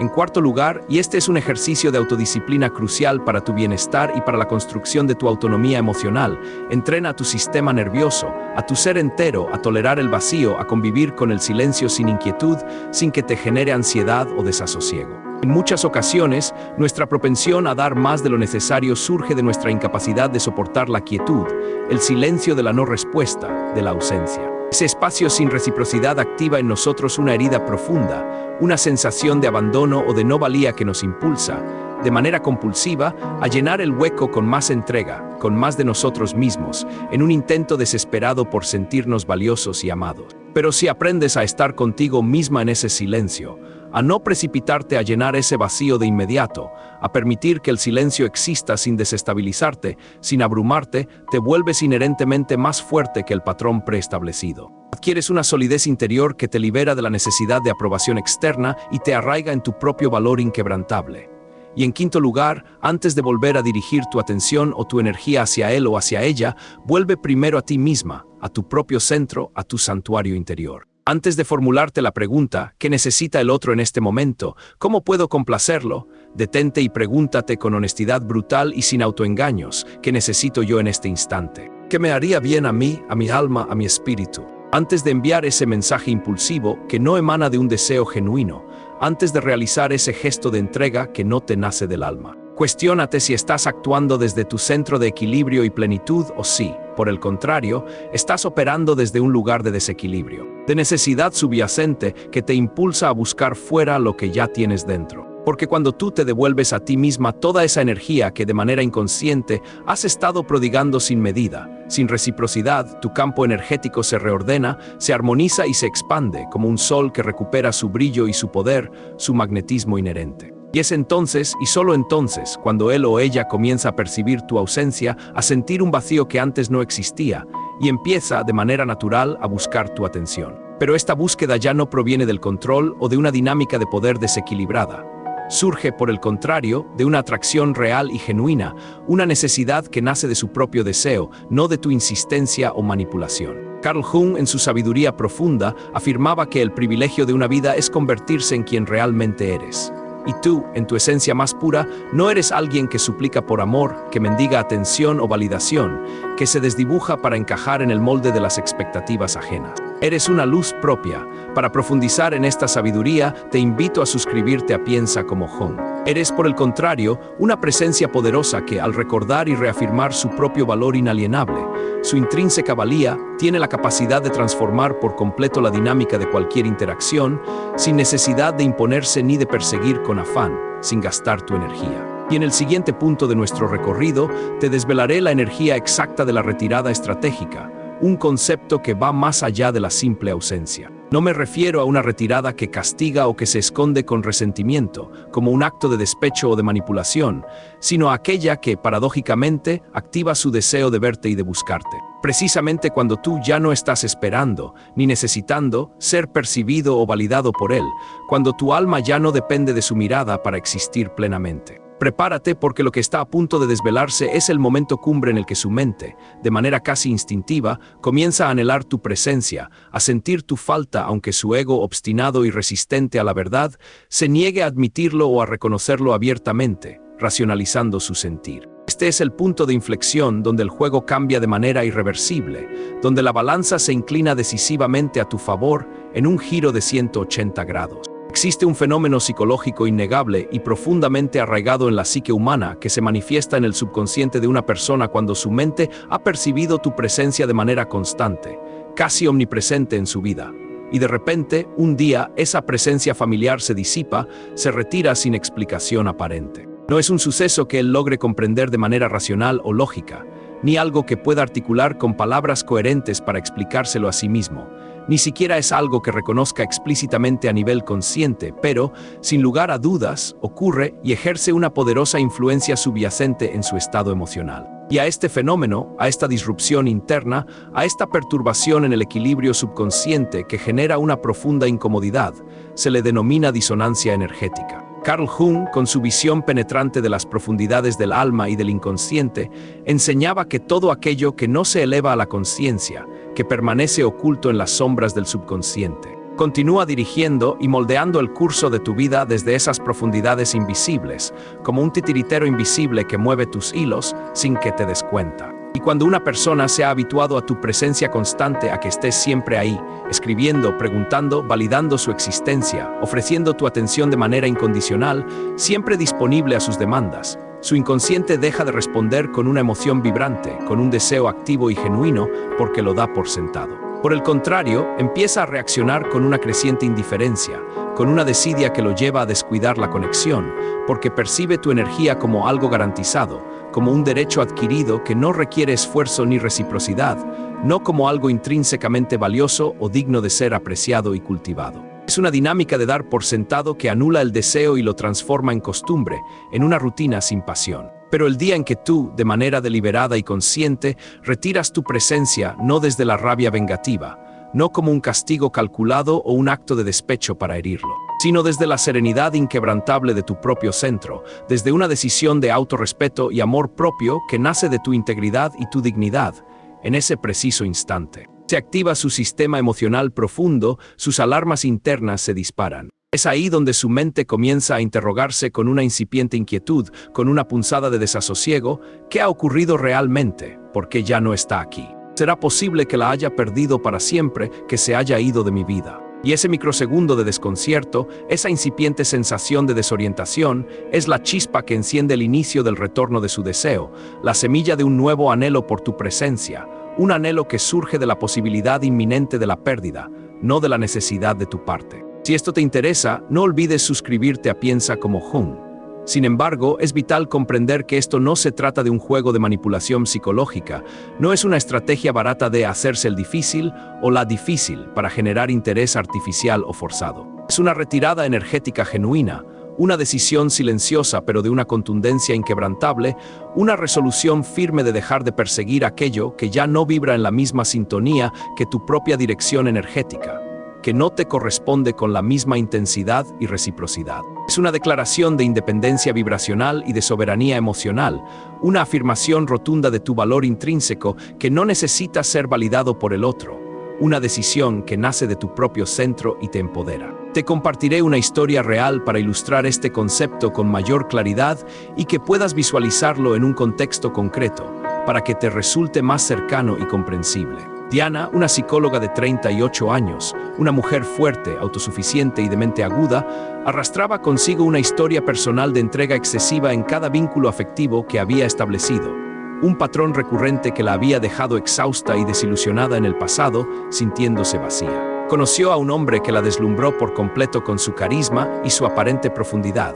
En cuarto lugar, y este es un ejercicio de autodisciplina crucial para tu bienestar y para la construcción de tu autonomía emocional, entrena a tu sistema nervioso, a tu ser entero, a tolerar el vacío, a convivir con el silencio sin inquietud, sin que te genere ansiedad o desasosiego. En muchas ocasiones, nuestra propensión a dar más de lo necesario surge de nuestra incapacidad de soportar la quietud, el silencio de la no respuesta, de la ausencia. Ese espacio sin reciprocidad activa en nosotros una herida profunda, una sensación de abandono o de no valía que nos impulsa, de manera compulsiva, a llenar el hueco con más entrega, con más de nosotros mismos, en un intento desesperado por sentirnos valiosos y amados. Pero si aprendes a estar contigo misma en ese silencio, a no precipitarte a llenar ese vacío de inmediato, a permitir que el silencio exista sin desestabilizarte, sin abrumarte, te vuelves inherentemente más fuerte que el patrón preestablecido. Adquieres una solidez interior que te libera de la necesidad de aprobación externa y te arraiga en tu propio valor inquebrantable. Y en quinto lugar, antes de volver a dirigir tu atención o tu energía hacia él o hacia ella, vuelve primero a ti misma, a tu propio centro, a tu santuario interior. Antes de formularte la pregunta, ¿qué necesita el otro en este momento? ¿Cómo puedo complacerlo? Detente y pregúntate con honestidad brutal y sin autoengaños, ¿qué necesito yo en este instante? ¿Qué me haría bien a mí, a mi alma, a mi espíritu? Antes de enviar ese mensaje impulsivo que no emana de un deseo genuino, antes de realizar ese gesto de entrega que no te nace del alma. Cuestiónate si estás actuando desde tu centro de equilibrio y plenitud o si, por el contrario, estás operando desde un lugar de desequilibrio, de necesidad subyacente que te impulsa a buscar fuera lo que ya tienes dentro. Porque cuando tú te devuelves a ti misma toda esa energía que de manera inconsciente has estado prodigando sin medida, sin reciprocidad, tu campo energético se reordena, se armoniza y se expande como un sol que recupera su brillo y su poder, su magnetismo inherente. Y es entonces, y solo entonces, cuando él o ella comienza a percibir tu ausencia, a sentir un vacío que antes no existía, y empieza, de manera natural, a buscar tu atención. Pero esta búsqueda ya no proviene del control o de una dinámica de poder desequilibrada. Surge, por el contrario, de una atracción real y genuina, una necesidad que nace de su propio deseo, no de tu insistencia o manipulación. Carl Jung, en su sabiduría profunda, afirmaba que el privilegio de una vida es convertirse en quien realmente eres. Y tú, en tu esencia más pura, no eres alguien que suplica por amor, que mendiga atención o validación, que se desdibuja para encajar en el molde de las expectativas ajenas. Eres una luz propia. Para profundizar en esta sabiduría, te invito a suscribirte a Piensa como Jung. Eres, por el contrario, una presencia poderosa que, al recordar y reafirmar su propio valor inalienable, su intrínseca valía, tiene la capacidad de transformar por completo la dinámica de cualquier interacción, sin necesidad de imponerse ni de perseguir con afán, sin gastar tu energía. Y en el siguiente punto de nuestro recorrido, te desvelaré la energía exacta de la retirada estratégica, un concepto que va más allá de la simple ausencia. No me refiero a una retirada que castiga o que se esconde con resentimiento, como un acto de despecho o de manipulación, sino a aquella que, paradójicamente, activa su deseo de verte y de buscarte. Precisamente cuando tú ya no estás esperando, ni necesitando, ser percibido o validado por él, cuando tu alma ya no depende de su mirada para existir plenamente. Prepárate porque lo que está a punto de desvelarse es el momento cumbre en el que su mente, de manera casi instintiva, comienza a anhelar tu presencia, a sentir tu falta aunque su ego obstinado y resistente a la verdad se niegue a admitirlo o a reconocerlo abiertamente, racionalizando su sentir. Este es el punto de inflexión donde el juego cambia de manera irreversible, donde la balanza se inclina decisivamente a tu favor en un giro de 180 grados. Existe un fenómeno psicológico innegable y profundamente arraigado en la psique humana que se manifiesta en el subconsciente de una persona cuando su mente ha percibido tu presencia de manera constante, casi omnipresente en su vida. Y de repente, un día, esa presencia familiar se disipa, se retira sin explicación aparente. No es un suceso que él logre comprender de manera racional o lógica, ni algo que pueda articular con palabras coherentes para explicárselo a sí mismo. Ni siquiera es algo que reconozca explícitamente a nivel consciente, pero, sin lugar a dudas, ocurre y ejerce una poderosa influencia subyacente en su estado emocional. Y a este fenómeno, a esta disrupción interna, a esta perturbación en el equilibrio subconsciente que genera una profunda incomodidad, se le denomina disonancia energética. Carl Jung, con su visión penetrante de las profundidades del alma y del inconsciente, enseñaba que todo aquello que no se eleva a la conciencia, que permanece oculto en las sombras del subconsciente, continúa dirigiendo y moldeando el curso de tu vida desde esas profundidades invisibles, como un titiritero invisible que mueve tus hilos sin que te des cuenta. Y cuando una persona se ha habituado a tu presencia constante, a que estés siempre ahí, escribiendo, preguntando, validando su existencia, ofreciendo tu atención de manera incondicional, siempre disponible a sus demandas, su inconsciente deja de responder con una emoción vibrante, con un deseo activo y genuino, porque lo da por sentado. Por el contrario, empieza a reaccionar con una creciente indiferencia, con una desidia que lo lleva a descuidar la conexión, porque percibe tu energía como algo garantizado, como un derecho adquirido que no requiere esfuerzo ni reciprocidad, no como algo intrínsecamente valioso o digno de ser apreciado y cultivado. Es una dinámica de dar por sentado que anula el deseo y lo transforma en costumbre, en una rutina sin pasión. Pero el día en que tú, de manera deliberada y consciente, retiras tu presencia no desde la rabia vengativa, no como un castigo calculado o un acto de despecho para herirlo, sino desde la serenidad inquebrantable de tu propio centro, desde una decisión de autorrespeto y amor propio que nace de tu integridad y tu dignidad, en ese preciso instante. Se activa su sistema emocional profundo, sus alarmas internas se disparan. Es ahí donde su mente comienza a interrogarse con una incipiente inquietud, con una punzada de desasosiego. ¿Qué ha ocurrido realmente? ¿Por qué ya no está aquí? ¿Será posible que la haya perdido para siempre, que se haya ido de mi vida? Y ese microsegundo de desconcierto, esa incipiente sensación de desorientación, es la chispa que enciende el inicio del retorno de su deseo, la semilla de un nuevo anhelo por tu presencia, un anhelo que surge de la posibilidad inminente de la pérdida, no de la necesidad de tu parte. Si esto te interesa, no olvides suscribirte a Piensa como Jung. Sin embargo, es vital comprender que esto no se trata de un juego de manipulación psicológica, no es una estrategia barata de hacerse el difícil o la difícil para generar interés artificial o forzado. Es una retirada energética genuina, una decisión silenciosa pero de una contundencia inquebrantable, una resolución firme de dejar de perseguir aquello que ya no vibra en la misma sintonía que tu propia dirección energética, que no te corresponde con la misma intensidad y reciprocidad. Es una declaración de independencia vibracional y de soberanía emocional, una afirmación rotunda de tu valor intrínseco que no necesita ser validado por el otro, una decisión que nace de tu propio centro y te empodera. Te compartiré una historia real para ilustrar este concepto con mayor claridad y que puedas visualizarlo en un contexto concreto, para que te resulte más cercano y comprensible. Diana, una psicóloga de 38 años, una mujer fuerte, autosuficiente y de mente aguda, arrastraba consigo una historia personal de entrega excesiva en cada vínculo afectivo que había establecido, un patrón recurrente que la había dejado exhausta y desilusionada en el pasado, sintiéndose vacía. Conoció a un hombre que la deslumbró por completo con su carisma y su aparente profundidad.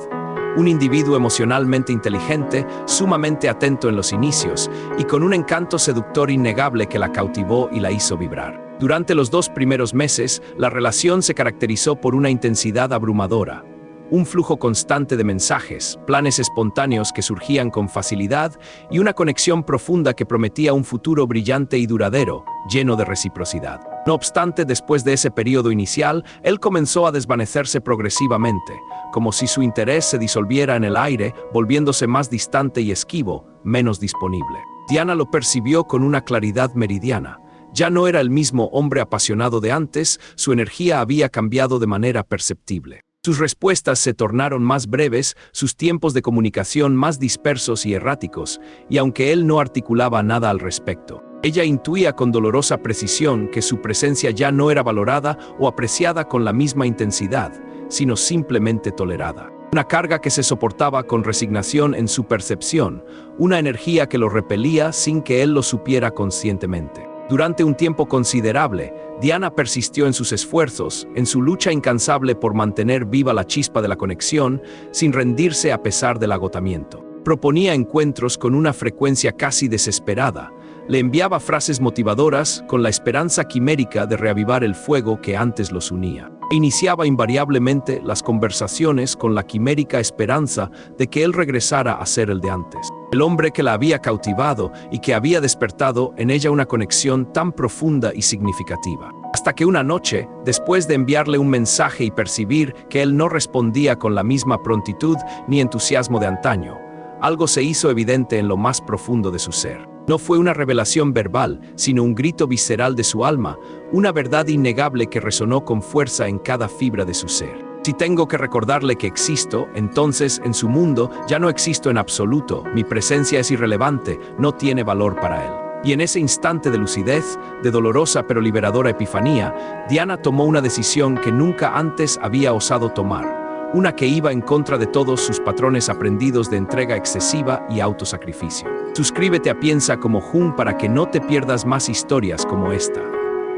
Un individuo emocionalmente inteligente, sumamente atento en los inicios y con un encanto seductor innegable que la cautivó y la hizo vibrar. Durante los 2 primeros meses, la relación se caracterizó por una intensidad abrumadora, un flujo constante de mensajes, planes espontáneos que surgían con facilidad y una conexión profunda que prometía un futuro brillante y duradero, lleno de reciprocidad. No obstante, después de ese periodo inicial, él comenzó a desvanecerse progresivamente, como si su interés se disolviera en el aire, volviéndose más distante y esquivo, menos disponible. Diana lo percibió con una claridad meridiana. Ya no era el mismo hombre apasionado de antes, su energía había cambiado de manera perceptible. Sus respuestas se tornaron más breves, sus tiempos de comunicación más dispersos y erráticos, y aunque él no articulaba nada al respecto, ella intuía con dolorosa precisión que su presencia ya no era valorada o apreciada con la misma intensidad, sino simplemente tolerada. Una carga que se soportaba con resignación en su percepción, una energía que lo repelía sin que él lo supiera conscientemente. Durante un tiempo considerable, Diana persistió en sus esfuerzos, en su lucha incansable por mantener viva la chispa de la conexión, sin rendirse a pesar del agotamiento. Proponía encuentros con una frecuencia casi desesperada, le enviaba frases motivadoras con la esperanza quimérica de reavivar el fuego que antes los unía. Iniciaba invariablemente las conversaciones con la quimérica esperanza de que él regresara a ser el de antes. El hombre que la había cautivado y que había despertado en ella una conexión tan profunda y significativa. Hasta que una noche, después de enviarle un mensaje y percibir que él no respondía con la misma prontitud ni entusiasmo de antaño, algo se hizo evidente en lo más profundo de su ser. No fue una revelación verbal, sino un grito visceral de su alma, una verdad innegable que resonó con fuerza en cada fibra de su ser. Si tengo que recordarle que existo, entonces en su mundo ya no existo en absoluto, mi presencia es irrelevante, no tiene valor para él. Y en ese instante de lucidez, de dolorosa pero liberadora epifanía, Diana tomó una decisión que nunca antes había osado tomar. Una que iba en contra de todos sus patrones aprendidos de entrega excesiva y autosacrificio. Suscríbete a Piensa como Jung para que no te pierdas más historias como esta.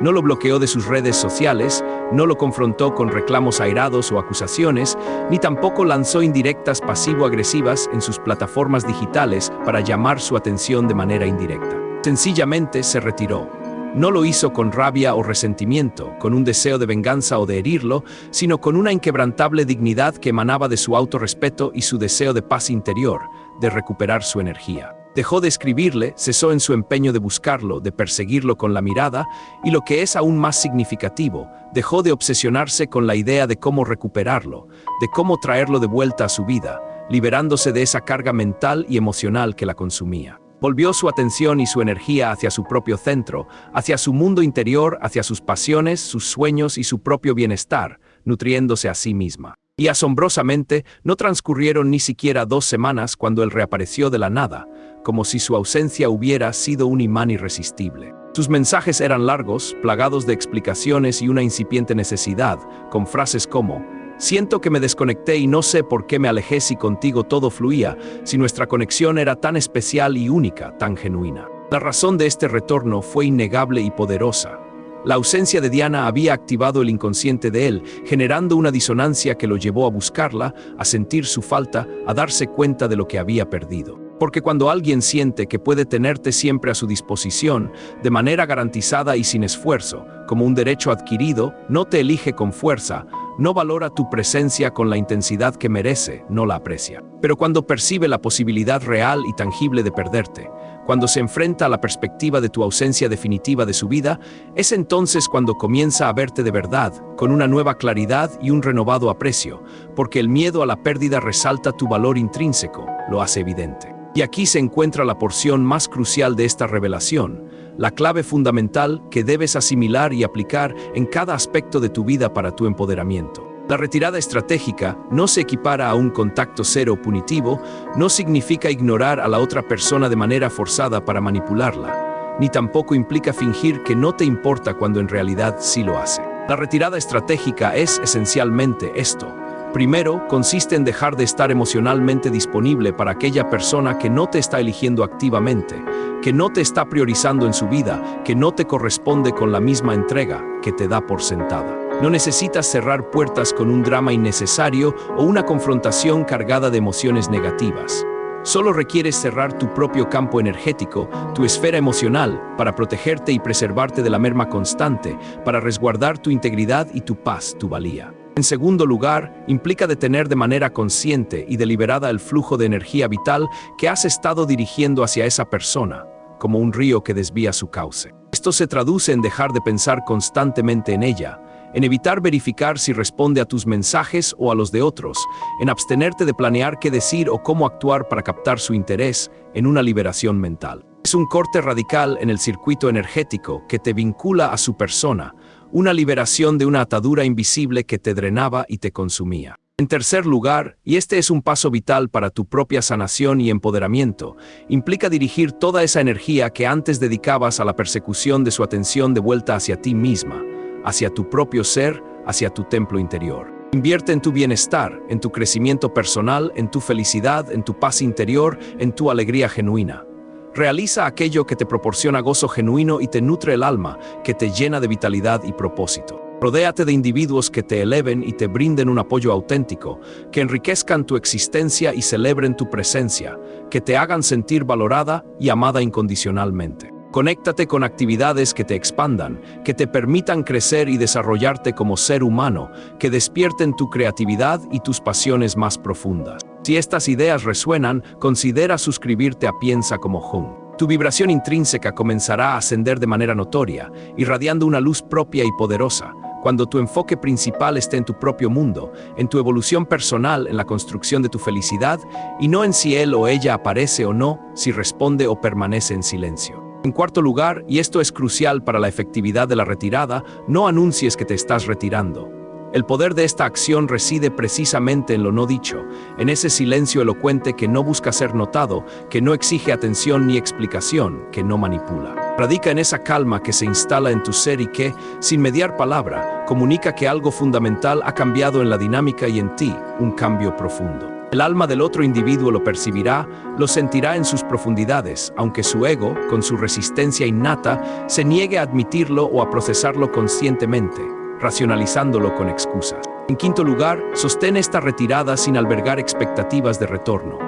No lo bloqueó de sus redes sociales, no lo confrontó con reclamos airados o acusaciones, ni tampoco lanzó indirectas pasivo-agresivas en sus plataformas digitales para llamar su atención de manera indirecta. Sencillamente se retiró. No lo hizo con rabia o resentimiento, con un deseo de venganza o de herirlo, sino con una inquebrantable dignidad que emanaba de su autorrespeto y su deseo de paz interior, de recuperar su energía. Dejó de escribirle, cesó en su empeño de buscarlo, de perseguirlo con la mirada, y lo que es aún más significativo, dejó de obsesionarse con la idea de cómo recuperarlo, de cómo traerlo de vuelta a su vida, liberándose de esa carga mental y emocional que la consumía. Volvió su atención y su energía hacia su propio centro, hacia su mundo interior, hacia sus pasiones, sus sueños y su propio bienestar, nutriéndose a sí misma. Y asombrosamente, no transcurrieron ni siquiera 2 semanas cuando él reapareció de la nada, como si su ausencia hubiera sido un imán irresistible. Sus mensajes eran largos, plagados de explicaciones y una incipiente necesidad, con frases como: siento que me desconecté y no sé por qué me alejé si contigo todo fluía, si nuestra conexión era tan especial y única, tan genuina. La razón de este retorno fue innegable y poderosa. La ausencia de Diana había activado el inconsciente de él, generando una disonancia que lo llevó a buscarla, a sentir su falta, a darse cuenta de lo que había perdido. Porque cuando alguien siente que puede tenerte siempre a su disposición, de manera garantizada y sin esfuerzo, como un derecho adquirido, no te elige con fuerza, no valora tu presencia con la intensidad que merece, no la aprecia. Pero cuando percibe la posibilidad real y tangible de perderte, cuando se enfrenta a la perspectiva de tu ausencia definitiva de su vida, es entonces cuando comienza a verte de verdad, con una nueva claridad y un renovado aprecio, porque el miedo a la pérdida resalta tu valor intrínseco, lo hace evidente. Y aquí se encuentra la porción más crucial de esta revelación, la clave fundamental que debes asimilar y aplicar en cada aspecto de tu vida para tu empoderamiento. La retirada estratégica no se equipara a un contacto cero punitivo, no significa ignorar a la otra persona de manera forzada para manipularla, ni tampoco implica fingir que no te importa cuando en realidad sí lo hace. La retirada estratégica es esencialmente esto. Primero, consiste en dejar de estar emocionalmente disponible para aquella persona que no te está eligiendo activamente, que no te está priorizando en su vida, que no te corresponde con la misma entrega, que te da por sentada. No necesitas cerrar puertas con un drama innecesario o una confrontación cargada de emociones negativas. Solo requieres cerrar tu propio campo energético, tu esfera emocional, para protegerte y preservarte de la merma constante, para resguardar tu integridad y tu paz, tu valía. En segundo lugar, implica detener de manera consciente y deliberada el flujo de energía vital que has estado dirigiendo hacia esa persona, como un río que desvía su cauce. Esto se traduce en dejar de pensar constantemente en ella, en evitar verificar si responde a tus mensajes o a los de otros, en abstenerte de planear qué decir o cómo actuar para captar su interés, en una liberación mental. Es un corte radical en el circuito energético que te vincula a su persona, una liberación de una atadura invisible que te drenaba y te consumía. En tercer lugar, y este es un paso vital para tu propia sanación y empoderamiento, implica dirigir toda esa energía que antes dedicabas a la persecución de su atención de vuelta hacia ti misma, hacia tu propio ser, hacia tu templo interior. Invierte en tu bienestar, en tu crecimiento personal, en tu felicidad, en tu paz interior, en tu alegría genuina. Realiza aquello que te proporciona gozo genuino y te nutre el alma, que te llena de vitalidad y propósito. Rodéate de individuos que te eleven y te brinden un apoyo auténtico, que enriquezcan tu existencia y celebren tu presencia, que te hagan sentir valorada y amada incondicionalmente. Conéctate con actividades que te expandan, que te permitan crecer y desarrollarte como ser humano, que despierten tu creatividad y tus pasiones más profundas. Si estas ideas resuenan, considera suscribirte a Piensa como Jung. Tu vibración intrínseca comenzará a ascender de manera notoria, irradiando una luz propia y poderosa, cuando tu enfoque principal esté en tu propio mundo, en tu evolución personal, en la construcción de tu felicidad, y no en si él o ella aparece o no, si responde o permanece en silencio. En cuarto lugar, y esto es crucial para la efectividad de la retirada, no anuncies que te estás retirando. El poder de esta acción reside precisamente en lo no dicho, en ese silencio elocuente que no busca ser notado, que no exige atención ni explicación, que no manipula. Radica en esa calma que se instala en tu ser y que, sin mediar palabra, comunica que algo fundamental ha cambiado en la dinámica y en ti, un cambio profundo. El alma del otro individuo lo percibirá, lo sentirá en sus profundidades, aunque su ego, con su resistencia innata, se niegue a admitirlo o a procesarlo conscientemente, racionalizándolo con excusas. En quinto lugar, sostén esta retirada sin albergar expectativas de retorno.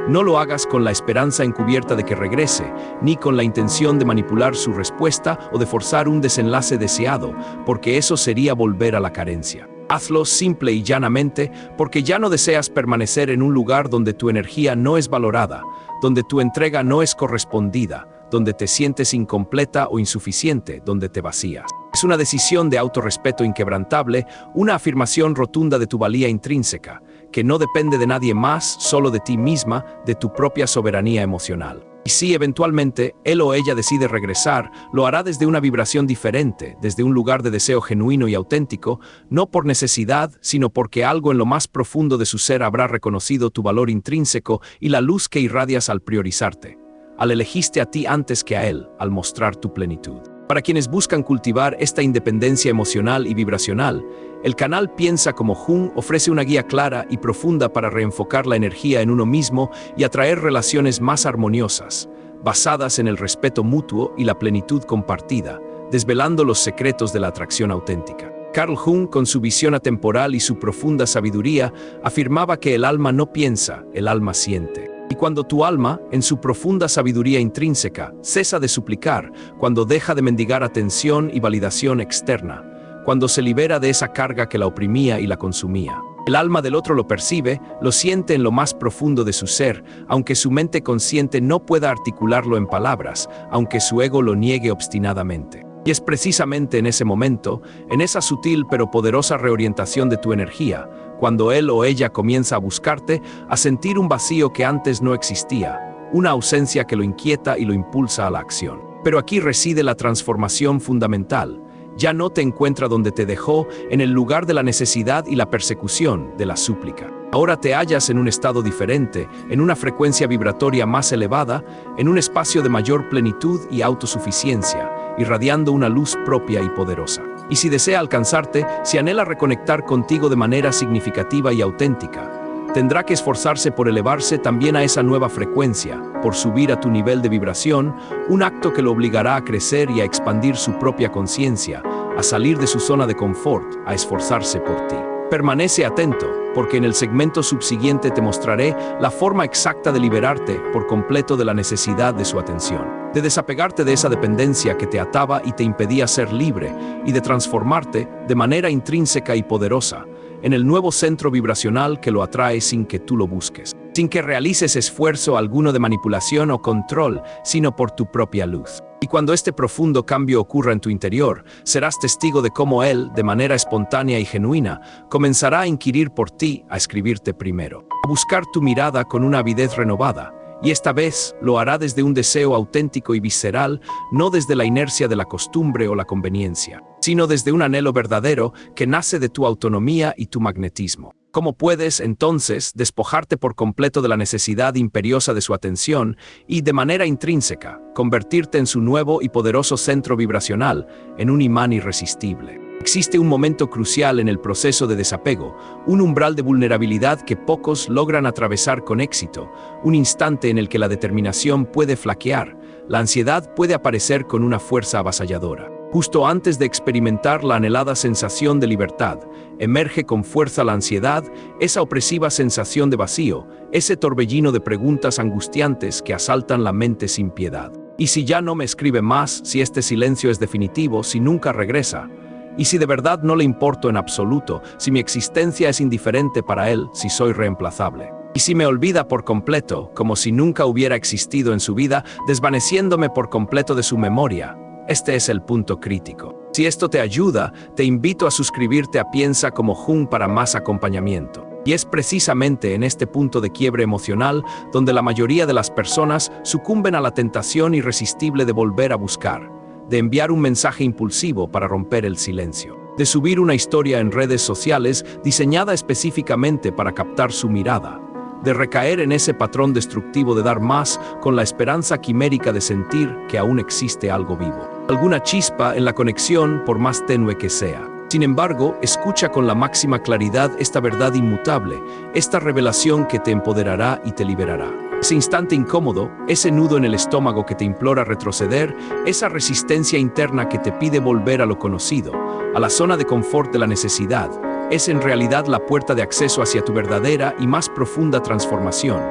No lo hagas con la esperanza encubierta de que regrese, ni con la intención de manipular su respuesta o de forzar un desenlace deseado, porque eso sería volver a la carencia. Hazlo simple y llanamente porque ya no deseas permanecer en un lugar donde tu energía no es valorada, donde tu entrega no es correspondida, donde te sientes incompleta o insuficiente, donde te vacías. Es una decisión de autorrespeto inquebrantable, una afirmación rotunda de tu valía intrínseca, que no depende de nadie más, solo de ti misma, de tu propia soberanía emocional. Y si eventualmente él o ella decide regresar, lo hará desde una vibración diferente, desde un lugar de deseo genuino y auténtico, no por necesidad, sino porque algo en lo más profundo de su ser habrá reconocido tu valor intrínseco y la luz que irradias al priorizarte, al elegiste a ti antes que a él, al mostrar tu plenitud. Para quienes buscan cultivar esta independencia emocional y vibracional, el canal Piensa como Jung ofrece una guía clara y profunda para reenfocar la energía en uno mismo y atraer relaciones más armoniosas, basadas en el respeto mutuo y la plenitud compartida, desvelando los secretos de la atracción auténtica. Carl Jung, con su visión atemporal y su profunda sabiduría, afirmaba que el alma no piensa, el alma siente. Y cuando tu alma, en su profunda sabiduría intrínseca, cesa de suplicar, cuando deja de mendigar atención y validación externa, cuando se libera de esa carga que la oprimía y la consumía, el alma del otro lo percibe, lo siente en lo más profundo de su ser, aunque su mente consciente no pueda articularlo en palabras, aunque su ego lo niegue obstinadamente. Y es precisamente en ese momento, en esa sutil pero poderosa reorientación de tu energía, cuando él o ella comienza a buscarte, a sentir un vacío que antes no existía, una ausencia que lo inquieta y lo impulsa a la acción. Pero aquí reside la transformación fundamental. Ya no te encuentra donde te dejó, en el lugar de la necesidad y la persecución, de la súplica. Ahora te hallas en un estado diferente, en una frecuencia vibratoria más elevada, en un espacio de mayor plenitud y autosuficiencia, irradiando una luz propia y poderosa. Y si desea alcanzarte, si anhela reconectar contigo de manera significativa y auténtica, tendrá que esforzarse por elevarse también a esa nueva frecuencia, por subir a tu nivel de vibración, un acto que lo obligará a crecer y a expandir su propia conciencia, a salir de su zona de confort, a esforzarse por ti. Permanece atento, porque en el segmento subsiguiente te mostraré la forma exacta de liberarte por completo de la necesidad de su atención, de desapegarte de esa dependencia que te ataba y te impedía ser libre, y de transformarte de manera intrínseca y poderosa en el nuevo centro vibracional que lo atrae sin que tú lo busques, sin que realices esfuerzo alguno de manipulación o control, sino por tu propia luz. Y cuando este profundo cambio ocurra en tu interior, serás testigo de cómo él, de manera espontánea y genuina, comenzará a inquirir por ti, a escribirte primero, a buscar tu mirada con una avidez renovada, y esta vez lo hará desde un deseo auténtico y visceral, no desde la inercia de la costumbre o la conveniencia, sino desde un anhelo verdadero que nace de tu autonomía y tu magnetismo. ¿Cómo puedes, entonces, despojarte por completo de la necesidad imperiosa de su atención y, de manera intrínseca, convertirte en su nuevo y poderoso centro vibracional, en un imán irresistible? Existe un momento crucial en el proceso de desapego, un umbral de vulnerabilidad que pocos logran atravesar con éxito, un instante en el que la determinación puede flaquear, la ansiedad puede aparecer con una fuerza avasalladora. Justo antes de experimentar la anhelada sensación de libertad, emerge con fuerza la ansiedad, esa opresiva sensación de vacío, ese torbellino de preguntas angustiantes que asaltan la mente sin piedad. ¿Y si ya no me escribe más, si este silencio es definitivo, si nunca regresa? ¿Y si de verdad no le importo en absoluto, si mi existencia es indiferente para él, si soy reemplazable? ¿Y si me olvida por completo, como si nunca hubiera existido en su vida, desvaneciéndome por completo de su memoria? Este es el punto crítico. Si esto te ayuda, te invito a suscribirte a Piensa como Jung para más acompañamiento. Y es precisamente en este punto de quiebre emocional donde la mayoría de las personas sucumben a la tentación irresistible de volver a buscar, de enviar un mensaje impulsivo para romper el silencio, de subir una historia en redes sociales diseñada específicamente para captar su mirada, de recaer en ese patrón destructivo de dar más con la esperanza quimérica de sentir que aún existe algo vivo, alguna chispa en la conexión por más tenue que sea. Sin embargo, escucha con la máxima claridad esta verdad inmutable, esta revelación que te empoderará y te liberará. Ese instante incómodo, ese nudo en el estómago que te implora retroceder, esa resistencia interna que te pide volver a lo conocido, a la zona de confort de la necesidad, es en realidad la puerta de acceso hacia tu verdadera y más profunda transformación,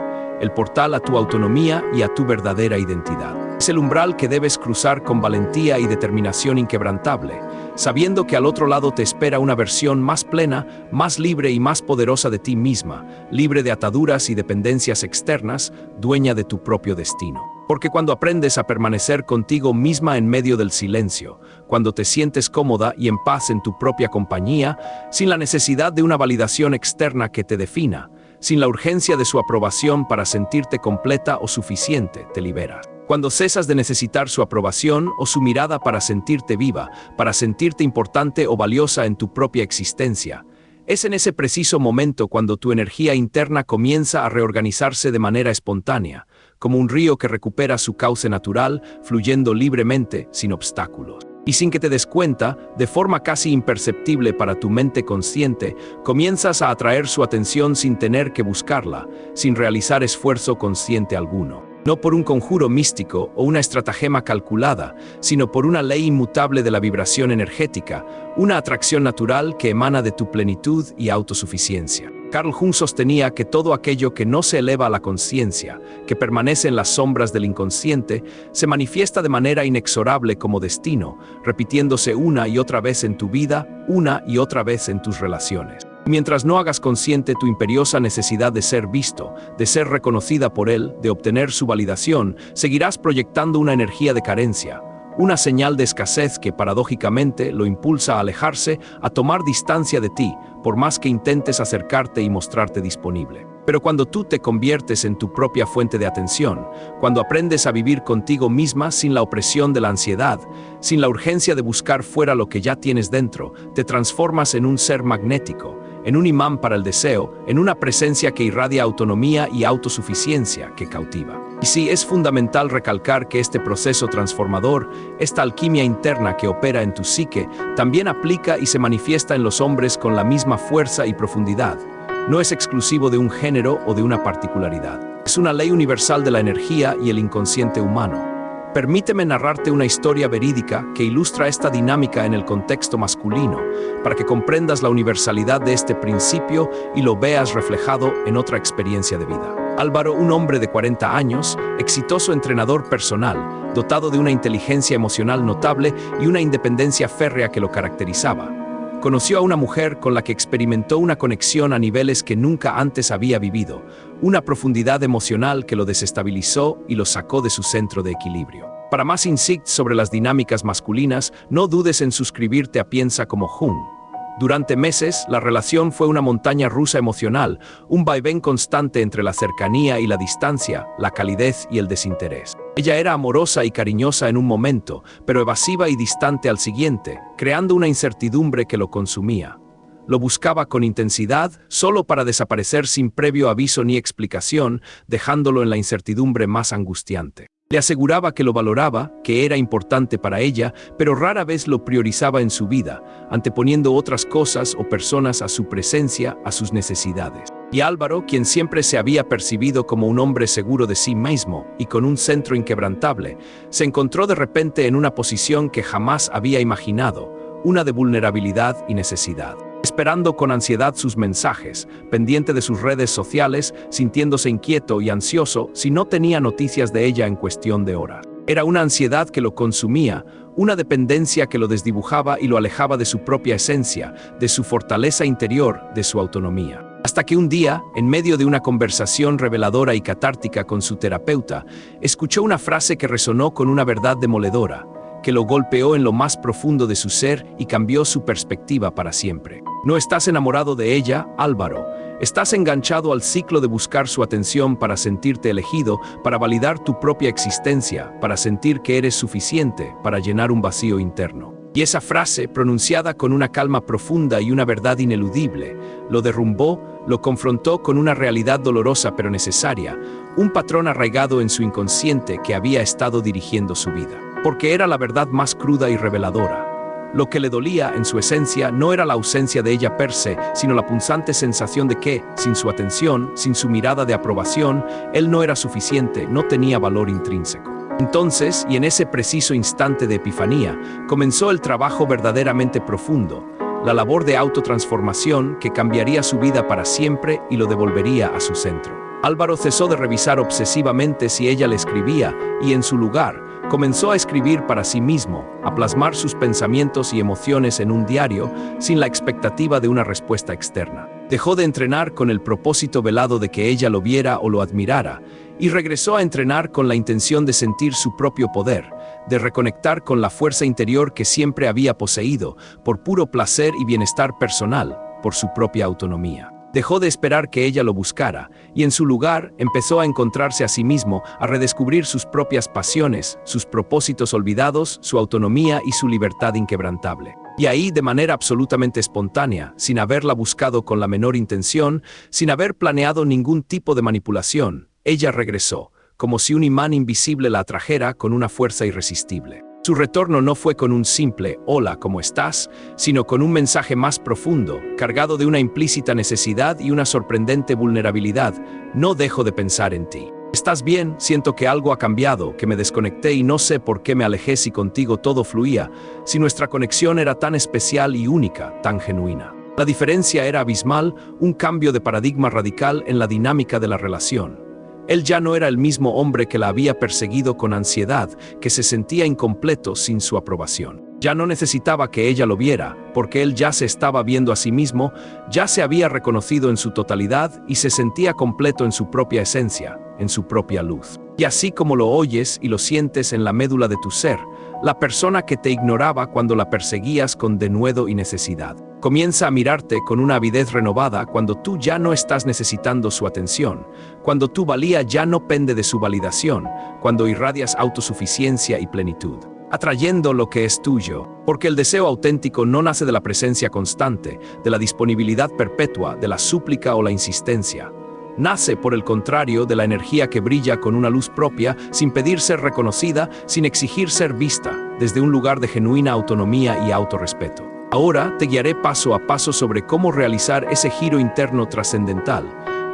el portal a tu autonomía y a tu verdadera identidad. Es el umbral que debes cruzar con valentía y determinación inquebrantable, sabiendo que al otro lado te espera una versión más plena, más libre y más poderosa de ti misma, libre de ataduras y dependencias externas, dueña de tu propio destino. Porque cuando aprendes a permanecer contigo misma en medio del silencio, cuando te sientes cómoda y en paz en tu propia compañía, sin la necesidad de una validación externa que te defina, sin la urgencia de su aprobación para sentirte completa o suficiente, te liberas. Cuando cesas de necesitar su aprobación o su mirada para sentirte viva, para sentirte importante o valiosa en tu propia existencia, es en ese preciso momento cuando tu energía interna comienza a reorganizarse de manera espontánea, como un río que recupera su cauce natural, fluyendo libremente, sin obstáculos. Y sin que te des cuenta, de forma casi imperceptible para tu mente consciente, comienzas a atraer su atención sin tener que buscarla, sin realizar esfuerzo consciente alguno. No por un conjuro místico o una estratagema calculada, sino por una ley inmutable de la vibración energética, una atracción natural que emana de tu plenitud y autosuficiencia. Carl Jung sostenía que todo aquello que no se eleva a la conciencia, que permanece en las sombras del inconsciente, se manifiesta de manera inexorable como destino, repitiéndose una y otra vez en tu vida, una y otra vez en tus relaciones. Mientras no hagas consciente tu imperiosa necesidad de ser visto, de ser reconocida por él, de obtener su validación, seguirás proyectando una energía de carencia, una señal de escasez que paradójicamente lo impulsa a alejarse, a tomar distancia de ti, por más que intentes acercarte y mostrarte disponible. Pero cuando tú te conviertes en tu propia fuente de atención, cuando aprendes a vivir contigo misma sin la opresión de la ansiedad, sin la urgencia de buscar fuera lo que ya tienes dentro, te transformas en un ser magnético, en un imán para el deseo, en una presencia que irradia autonomía y autosuficiencia que cautiva. Y sí, es fundamental recalcar que este proceso transformador, esta alquimia interna que opera en tu psique, también aplica y se manifiesta en los hombres con la misma fuerza y profundidad. No es exclusivo de un género o de una particularidad. Es una ley universal de la energía y el inconsciente humano. Permíteme narrarte una historia verídica que ilustra esta dinámica en el contexto masculino, para que comprendas la universalidad de este principio y lo veas reflejado en otra experiencia de vida. Álvaro, un hombre de 40 años, exitoso entrenador personal, dotado de una inteligencia emocional notable y una independencia férrea que lo caracterizaba, conoció a una mujer con la que experimentó una conexión a niveles que nunca antes había vivido, una profundidad emocional que lo desestabilizó y lo sacó de su centro de equilibrio. Para más insights sobre las dinámicas masculinas, no dudes en suscribirte a Piensa como Jung. Durante meses, la relación fue una montaña rusa emocional, un vaivén constante entre la cercanía y la distancia, la calidez y el desinterés. Ella era amorosa y cariñosa en un momento, pero evasiva y distante al siguiente, creando una incertidumbre que lo consumía. Lo buscaba con intensidad, solo para desaparecer sin previo aviso ni explicación, dejándolo en la incertidumbre más angustiante. Le aseguraba que lo valoraba, que era importante para ella, pero rara vez lo priorizaba en su vida, anteponiendo otras cosas o personas a su presencia, a sus necesidades. Y Álvaro, quien siempre se había percibido como un hombre seguro de sí mismo y con un centro inquebrantable, se encontró de repente en una posición que jamás había imaginado, una de vulnerabilidad y necesidad. Esperando con ansiedad sus mensajes, pendiente de sus redes sociales, sintiéndose inquieto y ansioso si no tenía noticias de ella en cuestión de horas. Era una ansiedad que lo consumía, una dependencia que lo desdibujaba y lo alejaba de su propia esencia, de su fortaleza interior, de su autonomía. Hasta que un día, en medio de una conversación reveladora y catártica con su terapeuta, escuchó una frase que resonó con una verdad demoledora, que lo golpeó en lo más profundo de su ser y cambió su perspectiva para siempre. No estás enamorado de ella, Álvaro. Estás enganchado al ciclo de buscar su atención para sentirte elegido, para validar tu propia existencia, para sentir que eres suficiente, para llenar un vacío interno. Y esa frase, pronunciada con una calma profunda y una verdad ineludible, lo derrumbó, lo confrontó con una realidad dolorosa pero necesaria, un patrón arraigado en su inconsciente que había estado dirigiendo su vida. Porque era la verdad más cruda y reveladora. Lo que le dolía, en su esencia, no era la ausencia de ella per se, sino la punzante sensación de que, sin su atención, sin su mirada de aprobación, él no era suficiente, no tenía valor intrínseco. Entonces, y en ese preciso instante de epifanía, comenzó el trabajo verdaderamente profundo, la labor de autotransformación que cambiaría su vida para siempre y lo devolvería a su centro. Álvaro cesó de revisar obsesivamente si ella le escribía y, en su lugar, comenzó a escribir para sí mismo, a plasmar sus pensamientos y emociones en un diario sin la expectativa de una respuesta externa. Dejó de entrenar con el propósito velado de que ella lo viera o lo admirara y regresó a entrenar con la intención de sentir su propio poder, de reconectar con la fuerza interior que siempre había poseído por puro placer y bienestar personal, por su propia autonomía. Dejó de esperar que ella lo buscara, y en su lugar empezó a encontrarse a sí mismo, a redescubrir sus propias pasiones, sus propósitos olvidados, su autonomía y su libertad inquebrantable. Y ahí, de manera absolutamente espontánea, sin haberla buscado con la menor intención, sin haber planeado ningún tipo de manipulación, ella regresó, como si un imán invisible la atrajera con una fuerza irresistible. Su retorno no fue con un simple «Hola, ¿cómo estás?», sino con un mensaje más profundo, cargado de una implícita necesidad y una sorprendente vulnerabilidad: «No dejo de pensar en ti. ¿Estás bien? Siento que algo ha cambiado, que me desconecté y no sé por qué me alejé si contigo todo fluía, si nuestra conexión era tan especial y única, tan genuina». La diferencia era abismal, un cambio de paradigma radical en la dinámica de la relación. Él ya no era el mismo hombre que la había perseguido con ansiedad, que se sentía incompleto sin su aprobación. Ya no necesitaba que ella lo viera, porque él ya se estaba viendo a sí mismo, ya se había reconocido en su totalidad y se sentía completo en su propia esencia, en su propia luz. Y así como lo oyes y lo sientes en la médula de tu ser, la persona que te ignoraba cuando la perseguías con denuedo y necesidad comienza a mirarte con una avidez renovada cuando tú ya no estás necesitando su atención, cuando tu valía ya no pende de su validación, cuando irradias autosuficiencia y plenitud, atrayendo lo que es tuyo, porque el deseo auténtico no nace de la presencia constante, de la disponibilidad perpetua, de la súplica o la insistencia. Nace, por el contrario, de la energía que brilla con una luz propia, sin pedir ser reconocida, sin exigir ser vista, desde un lugar de genuina autonomía y autorrespeto. Ahora te guiaré paso a paso sobre cómo realizar ese giro interno trascendental,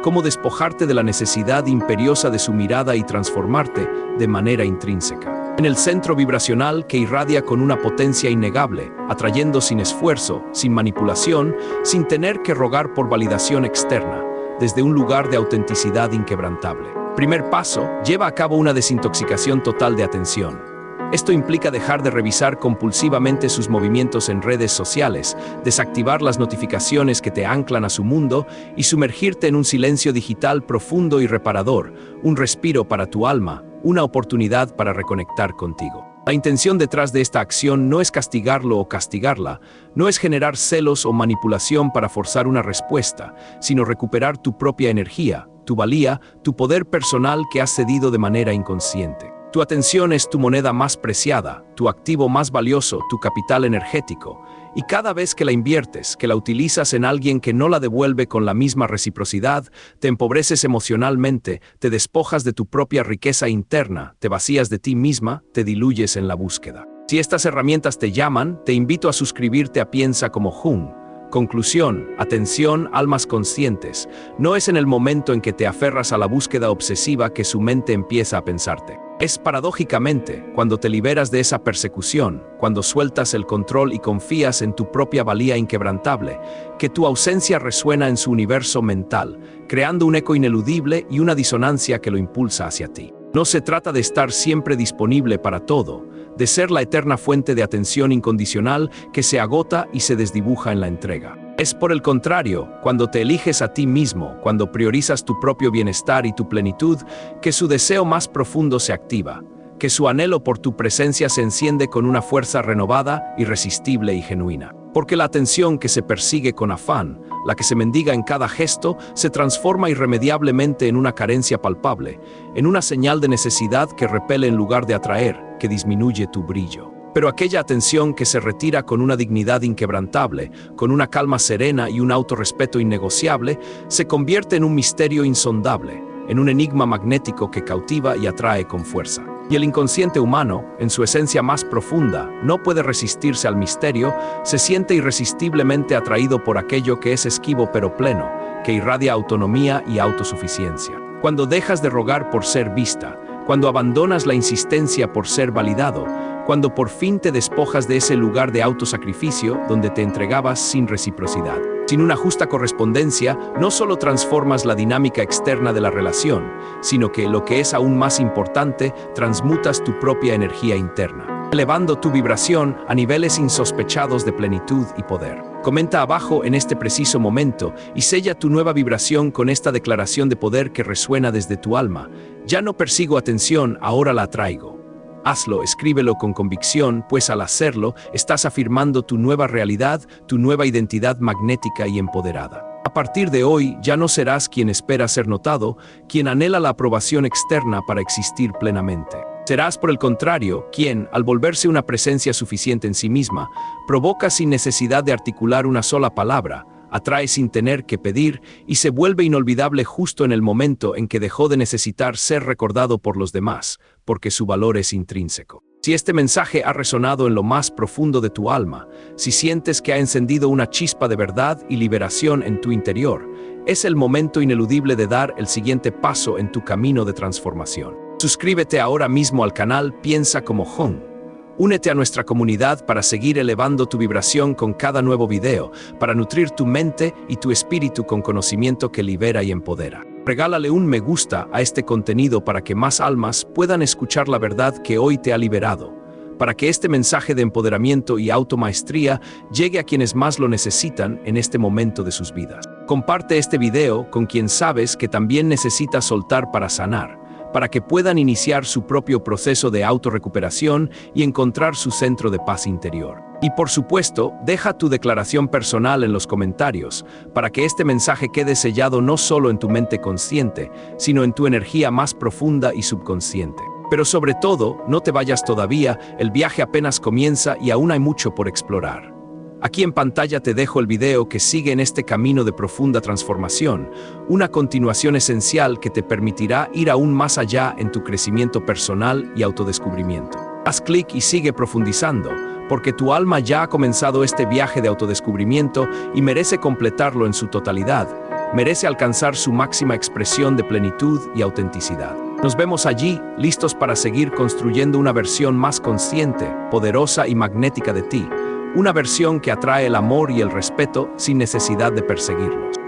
cómo despojarte de la necesidad imperiosa de su mirada y transformarte de manera intrínseca en el centro vibracional que irradia con una potencia innegable, atrayendo sin esfuerzo, sin manipulación, sin tener que rogar por validación externa, desde un lugar de autenticidad inquebrantable. Primer paso, lleva a cabo una desintoxicación total de atención. Esto implica dejar de revisar compulsivamente sus movimientos en redes sociales, desactivar las notificaciones que te anclan a su mundo y sumergirte en un silencio digital profundo y reparador, un respiro para tu alma, una oportunidad para reconectar contigo. La intención detrás de esta acción no es castigarlo o castigarla, no es generar celos o manipulación para forzar una respuesta, sino recuperar tu propia energía, tu valía, tu poder personal que has cedido de manera inconsciente. Tu atención es tu moneda más preciada, tu activo más valioso, tu capital energético, y cada vez que la inviertes, que la utilizas en alguien que no la devuelve con la misma reciprocidad, te empobreces emocionalmente, te despojas de tu propia riqueza interna, te vacías de ti misma, te diluyes en la búsqueda. Si estas herramientas te llaman, te invito a suscribirte a Piensa como Jung. Conclusión, atención, almas conscientes. No es en el momento en que te aferras a la búsqueda obsesiva que su mente empieza a pensarte. Es paradójicamente cuando te liberas de esa persecución, cuando sueltas el control y confías en tu propia valía inquebrantable, que tu ausencia resuena en su universo mental, creando un eco ineludible y una disonancia que lo impulsa hacia ti. No se trata de estar siempre disponible para todo, de ser la eterna fuente de atención incondicional que se agota y se desdibuja en la entrega. Es por el contrario, cuando te eliges a ti mismo, cuando priorizas tu propio bienestar y tu plenitud, que su deseo más profundo se activa, que su anhelo por tu presencia se enciende con una fuerza renovada, irresistible y genuina. Porque la atención que se persigue con afán, la que se mendiga en cada gesto, se transforma irremediablemente en una carencia palpable, en una señal de necesidad que repele en lugar de atraer, que disminuye tu brillo. Pero aquella atención que se retira con una dignidad inquebrantable, con una calma serena y un autorrespeto innegociable, se convierte en un misterio insondable, en un enigma magnético que cautiva y atrae con fuerza. Y el inconsciente humano, en su esencia más profunda, no puede resistirse al misterio, se siente irresistiblemente atraído por aquello que es esquivo pero pleno, que irradia autonomía y autosuficiencia. Cuando dejas de rogar por ser vista, cuando abandonas la insistencia por ser validado, cuando por fin te despojas de ese lugar de autosacrificio donde te entregabas sin reciprocidad. Sin una justa correspondencia, no solo transformas la dinámica externa de la relación, sino que, lo que es aún más importante, transmutas tu propia energía interna, elevando tu vibración a niveles insospechados de plenitud y poder. Comenta abajo en este preciso momento y sella tu nueva vibración con esta declaración de poder que resuena desde tu alma. Ya no persigo atención, ahora la atraigo. Hazlo, escríbelo con convicción, pues al hacerlo, estás afirmando tu nueva realidad, tu nueva identidad magnética y empoderada. A partir de hoy, ya no serás quien espera ser notado, quien anhela la aprobación externa para existir plenamente. Serás, por el contrario, quien, al volverse una presencia suficiente en sí misma, provoca sin necesidad de articular una sola palabra, atrae sin tener que pedir y se vuelve inolvidable justo en el momento en que dejó de necesitar ser recordado por los demás, porque su valor es intrínseco. Si este mensaje ha resonado en lo más profundo de tu alma, si sientes que ha encendido una chispa de verdad y liberación en tu interior, es el momento ineludible de dar el siguiente paso en tu camino de transformación. Suscríbete ahora mismo al canal Piensa como Hong. Únete a nuestra comunidad para seguir elevando tu vibración con cada nuevo video, para nutrir tu mente y tu espíritu con conocimiento que libera y empodera. Regálale un me gusta a este contenido para que más almas puedan escuchar la verdad que hoy te ha liberado, para que este mensaje de empoderamiento y automaestría llegue a quienes más lo necesitan en este momento de sus vidas. Comparte este video con quien sabes que también necesita soltar para sanar, para que puedan iniciar su propio proceso de autorrecuperación y encontrar su centro de paz interior. Y por supuesto, deja tu declaración personal en los comentarios, para que este mensaje quede sellado no solo en tu mente consciente, sino en tu energía más profunda y subconsciente. Pero sobre todo, no te vayas todavía, el viaje apenas comienza y aún hay mucho por explorar. Aquí en pantalla te dejo el video que sigue en este camino de profunda transformación, una continuación esencial que te permitirá ir aún más allá en tu crecimiento personal y autodescubrimiento. Haz clic y sigue profundizando, porque tu alma ya ha comenzado este viaje de autodescubrimiento y merece completarlo en su totalidad, merece alcanzar su máxima expresión de plenitud y autenticidad. Nos vemos allí, listos para seguir construyendo una versión más consciente, poderosa y magnética de ti. Una versión que atrae el amor y el respeto sin necesidad de perseguirlos.